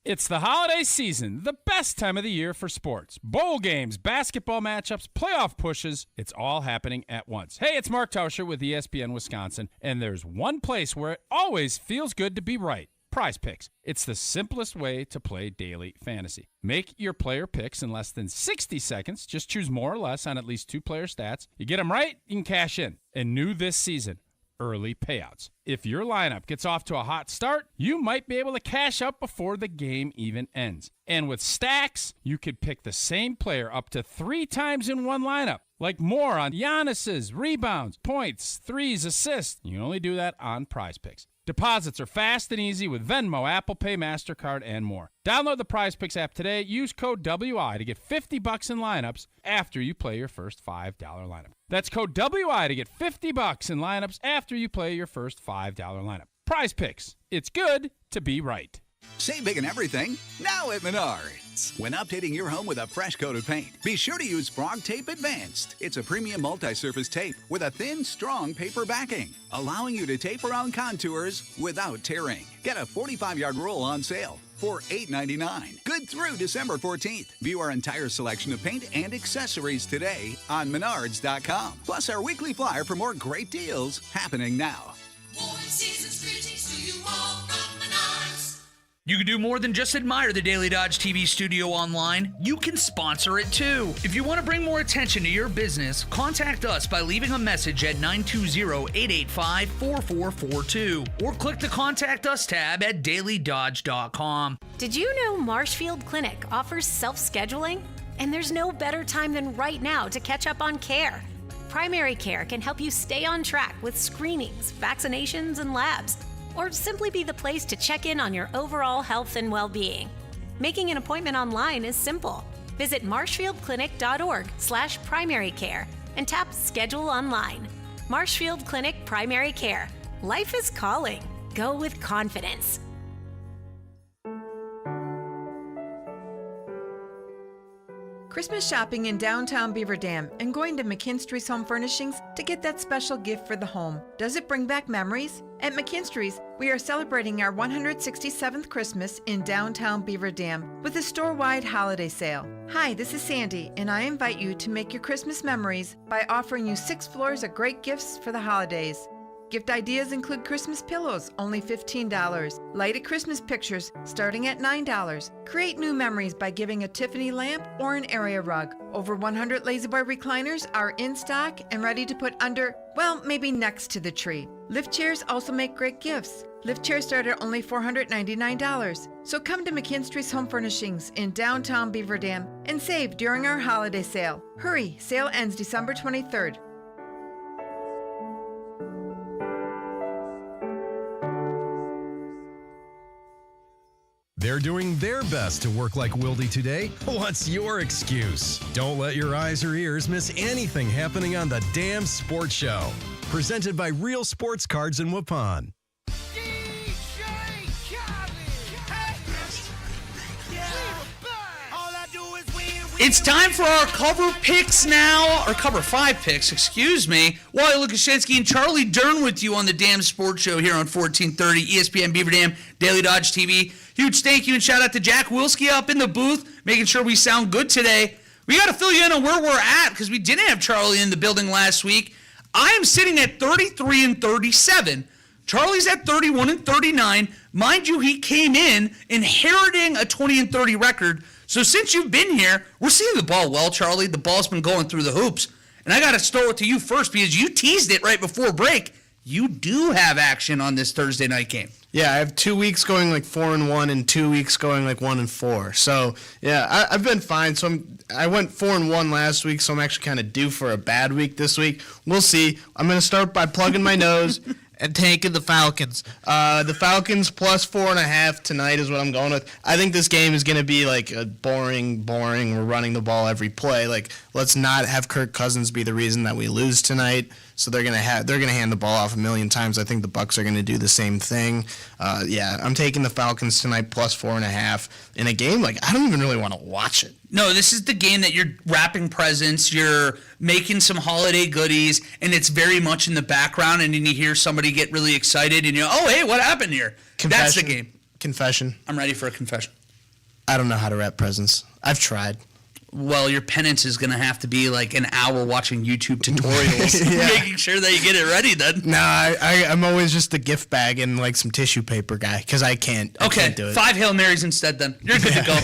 [SPEAKER 18] It's the holiday season, the best time of the year for sports. Bowl games, basketball matchups, playoff pushes, it's all happening at once. Hey, it's Mark Tauscher with ESPN Wisconsin, and there's one place where it always feels good to be right. Prize Picks. It's the simplest way to play daily fantasy. Make your player picks in less than 60 seconds. Just choose more or less on at least 2 player stats. You get them right, you can cash in. And new this season, early payouts. If your lineup gets off to a hot start, you might be able to cash up before the game even ends. And with stacks, you could pick the same player up to 3 times in one lineup. Like more on Giannis's rebounds, points, threes, assists. You can only do that on Prize Picks. Deposits are fast and easy with Venmo, Apple Pay, MasterCard, and more. Download the Prize Picks app today. Use code WI to get $50 in lineups after you play your first $5 lineup. That's code WI to get $50 in lineups after you play your first $5 lineup. Prize Picks. It's good to be right.
[SPEAKER 19] Save big on everything now at Menards. Advance. When updating your home with a fresh coat of paint, be sure to use Frog Tape Advanced. It's a premium multi-surface tape with a thin, strong paper backing, allowing you to tape around contours without tearing. Get a 45-yard roll on sale for $8.99. Good through December 14th. View our entire selection of paint and accessories today on Menards.com. Plus our weekly flyer for more great deals happening now.
[SPEAKER 2] You can do more than just admire the Daily Dodge TV studio online. You can sponsor it too. If you want to bring more attention to your business, contact us by leaving a message at 920-885-4442 or click the Contact Us tab at dailydodge.com.
[SPEAKER 20] Did you know Marshfield Clinic offers self-scheduling? And there's no better time than right now to catch up on care. Primary care can help you stay on track with screenings, vaccinations, and labs, or simply be the place to check in on your overall health and well-being. Making an appointment online is simple. Visit marshfieldclinic.org/primary care and tap Schedule Online. Marshfield Clinic Primary Care. Life is calling. Go with confidence.
[SPEAKER 21] Christmas shopping in downtown Beaver Dam and going to McKinstry's Home Furnishings to get that special gift for the home. Does it bring back memories? At McKinstry's, we are celebrating our 167th Christmas in downtown Beaver Dam with a store-wide holiday sale. Hi, this is Sandy, and I invite you to make your Christmas memories by offering you 6 floors of great gifts for the holidays. Gift ideas include Christmas pillows, only $15. Lighted Christmas pictures, starting at $9. Create new memories by giving a Tiffany lamp or an area rug. Over 100 La-Z-Boy recliners are in stock and ready to put under, well, maybe next to the tree. Lift chairs also make great gifts. Lift chairs start at only $499. So come to McKinstry's Home Furnishings in downtown Beaver Dam and save during our holiday sale. Hurry, sale ends December 23rd.
[SPEAKER 1] They're doing their best to work like Wildy today. What's your excuse? Don't let your eyes or ears miss anything happening on the Damn Sports Show. Presented by Real Sports Cards in Waupun.
[SPEAKER 2] It's time for our cover picks now, or cover 5 picks, excuse me. Wally Lukashinsky and Charlie Dern with you on the Damn Sports Show here on 1430 ESPN Beaver Dam, Daily Dodge TV. Huge thank you and shout out to Jack Wilski up in the booth, making sure we sound good today. We got to fill you in on where we're at because we didn't have Charlie in the building last week. I am sitting at 33-37. Charlie's at 31-39. Mind you, he came in inheriting a 20-30 record. So since you've been here, we're seeing the ball well, Charlie. The ball's been going through the hoops. And I got to throw it to you first because you teased it right before break. You do have action on this Thursday night game.
[SPEAKER 3] Yeah, I have 2 weeks going like 4-1 and 2 weeks going like 1-4. So yeah, I've been fine. So I went 4-1 last week, so I'm actually kind of due for a bad week this week. We'll see. I'm gonna start by plugging my nose and taking the Falcons. The Falcons plus 4.5 tonight is what I'm going with. I think this game is gonna be like a boring. We're running the ball every play. Like, let's not have Kirk Cousins be the reason that we lose tonight. So they're gonna hand the ball off a million times. I think the Bucs are gonna do the same thing. Yeah, I'm taking the Falcons tonight plus 4.5 in a game like I don't even really want to watch it.
[SPEAKER 2] No, this is the game that you're wrapping presents, you're making some holiday goodies, and it's very much in the background, and then you hear somebody get really excited, and you're, oh, hey, what happened here? That's the game.
[SPEAKER 3] Confession.
[SPEAKER 2] I'm ready for a confession.
[SPEAKER 3] I don't know how to wrap presents. I've tried.
[SPEAKER 2] Well, your penance is going to have to be like an hour watching YouTube tutorials, making sure that you get it ready then.
[SPEAKER 3] No, I'm always just a gift bag and like some tissue paper guy because I can't do it.
[SPEAKER 2] 5 Hail Marys instead then. You're good to go.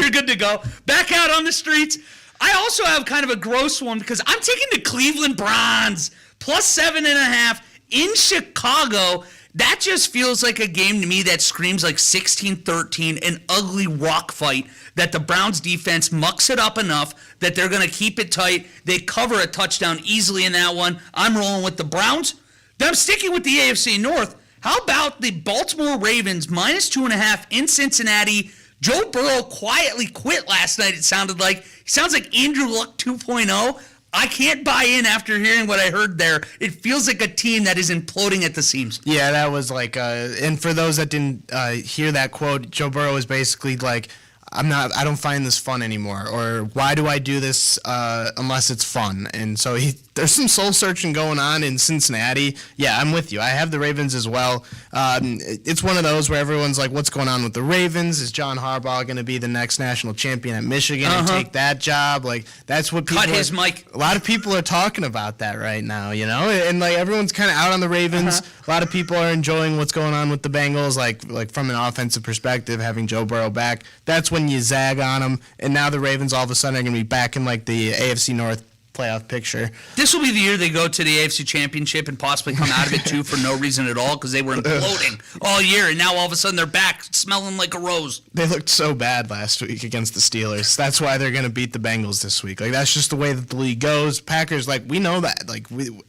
[SPEAKER 2] You're good to go. Back out on the streets. I also have kind of a gross one because I'm taking the Cleveland Browns plus 7.5 in Chicago. That just feels like a game to me that screams like 16-13, an ugly rock fight that the Browns defense mucks it up enough that they're going to keep it tight. They cover a touchdown easily in that one. I'm rolling with the Browns. Then I'm sticking with the AFC North. How about the Baltimore Ravens minus 2.5 in Cincinnati? Joe Burrow quietly quit last night, it sounded like. He sounds like Andrew Luck 2.0. I can't buy in after hearing what I heard there. It feels like a team that is imploding at the seams.
[SPEAKER 3] Yeah, that was like, and for those that didn't hear that quote, Joe Burrow was basically like, I don't find this fun anymore, or why do I do this unless it's fun? And so there's some soul searching going on in Cincinnati. Yeah, I'm with you. I have the Ravens as well. It's one of those where everyone's like, what's going on with the Ravens? Is John Harbaugh going to be the next national champion at Michigan and take that job? Like, that's what people
[SPEAKER 2] his mic.
[SPEAKER 3] A lot of people are talking about that right now, you know? And like everyone's kind of out on the Ravens. A lot of people are enjoying what's going on with the Bengals, like from an offensive perspective, having Joe Burrow back. That's when you zag on them, and now the Ravens all of a sudden are going to be back in like the AFC North playoff picture.
[SPEAKER 2] This will be the year they go to the AFC Championship and possibly come out of it too for no reason at all, because they were imploding all year, and now all of a sudden they're back smelling like a rose.
[SPEAKER 3] They looked so bad last week against the Steelers. That's why they're going to beat the Bengals this week. Like, that's just the way that the league goes. Packers, like, we know that. Like,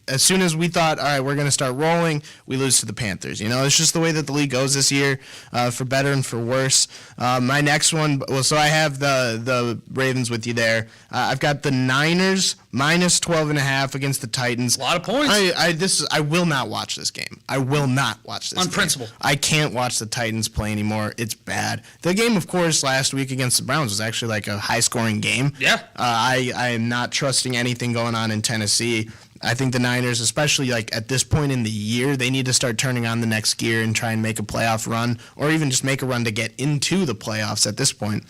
[SPEAKER 3] as soon as we thought, all right, we're going to start rolling, we lose to the Panthers. You know, it's just the way that the league goes this year, for better and for worse. My next one, so I have the Ravens with you there. I've got the Niners minus 12.5 against the Titans.
[SPEAKER 2] A lot of points.
[SPEAKER 3] I will not watch this game. I will not watch this game.
[SPEAKER 2] On principle.
[SPEAKER 3] I can't watch the Titans play anymore. It's bad. The game, of course, last week against the Browns was actually like a high-scoring game.
[SPEAKER 2] Yeah.
[SPEAKER 3] I am not trusting anything going on in Tennessee. I think the Niners, especially like at this point in the year, they need to start turning on the next gear and try and make a playoff run, or even just make a run to get into the playoffs at this point.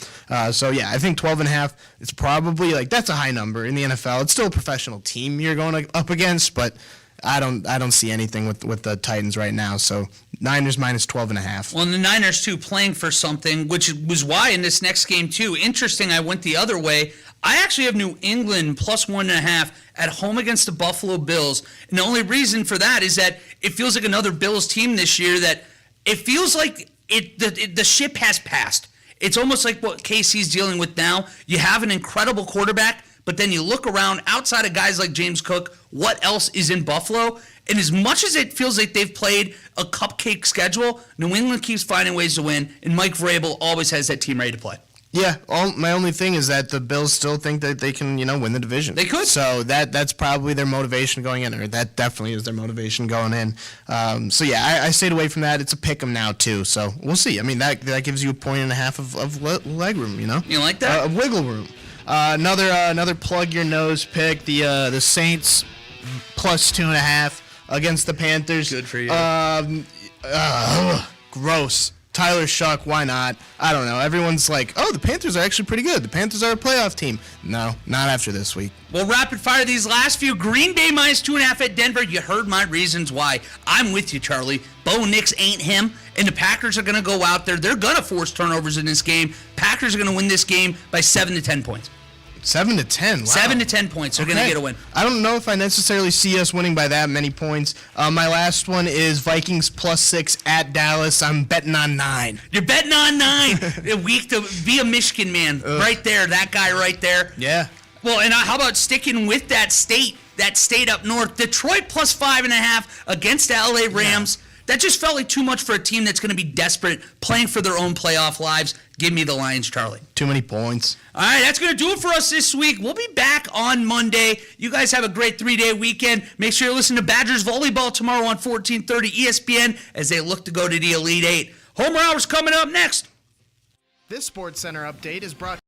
[SPEAKER 3] So yeah, I think 12.5. It's probably like that's a high number in the NFL. It's still a professional team you're going up against, but I don't see anything with the Titans right now. So Niners minus 12.5.
[SPEAKER 2] Well, and the Niners too playing for something, which was why in this next game too. Interesting. I went the other way. I actually have New England plus 1.5 at home against the Buffalo Bills. And the only reason for that is that it feels like another Bills team this year that it feels like the ship has passed. It's almost like what KC's dealing with now. You have an incredible quarterback, but then you look around outside of guys like James Cook, what else is in Buffalo? And as much as it feels like they've played a cupcake schedule, New England keeps finding ways to win, and Mike Vrabel always has that team ready to play.
[SPEAKER 3] Yeah, my only thing is that the Bills still think that they can, win the division.
[SPEAKER 2] They could.
[SPEAKER 3] So that's probably their motivation going in, or that definitely is their motivation going in. So yeah, I stayed away from that. It's a pick 'em now too, so we'll see. I mean, that gives you 1.5 of leg room,
[SPEAKER 2] You like that?
[SPEAKER 3] Wiggle room. Another plug your nose pick. The Saints plus 2.5 against the Panthers.
[SPEAKER 2] Good for you.
[SPEAKER 3] Gross. Tyler Shuck, why not? I don't know. Everyone's like, oh, the Panthers are actually pretty good. The Panthers are a playoff team. No, not after this week.
[SPEAKER 2] Well, rapid fire these last few. Green Bay minus 2.5 at Denver. You heard my reasons why. I'm with you, Charlie. Bo Nix ain't him, and the Packers are going to go out there. They're going to force turnovers in this game. Packers are going to win this game by 7 to 10 points.
[SPEAKER 3] 7 to 10. Wow.
[SPEAKER 2] 7 to 10 points. They're going to get a win.
[SPEAKER 3] I don't know if I necessarily see us winning by that many points. My last one is Vikings plus 6 at Dallas. I'm betting on 9.
[SPEAKER 2] You're betting on 9. A week to be a Michigan man. Right there. That guy right there.
[SPEAKER 3] Yeah.
[SPEAKER 2] Well, and how about sticking with that state up north? Detroit plus 5.5 against the LA Rams. Yeah. That just felt like too much for a team that's going to be desperate, playing for their own playoff lives. Give me the Lions, Charlie.
[SPEAKER 3] Too many points.
[SPEAKER 2] All right, that's going to do it for us this week. We'll be back on Monday. You guys have a great 3-day weekend. Make sure you listen to Badgers volleyball tomorrow on 1430 ESPN as they look to go to the Elite Eight. Homer Hour's coming up next.
[SPEAKER 3] This SportsCenter update is brought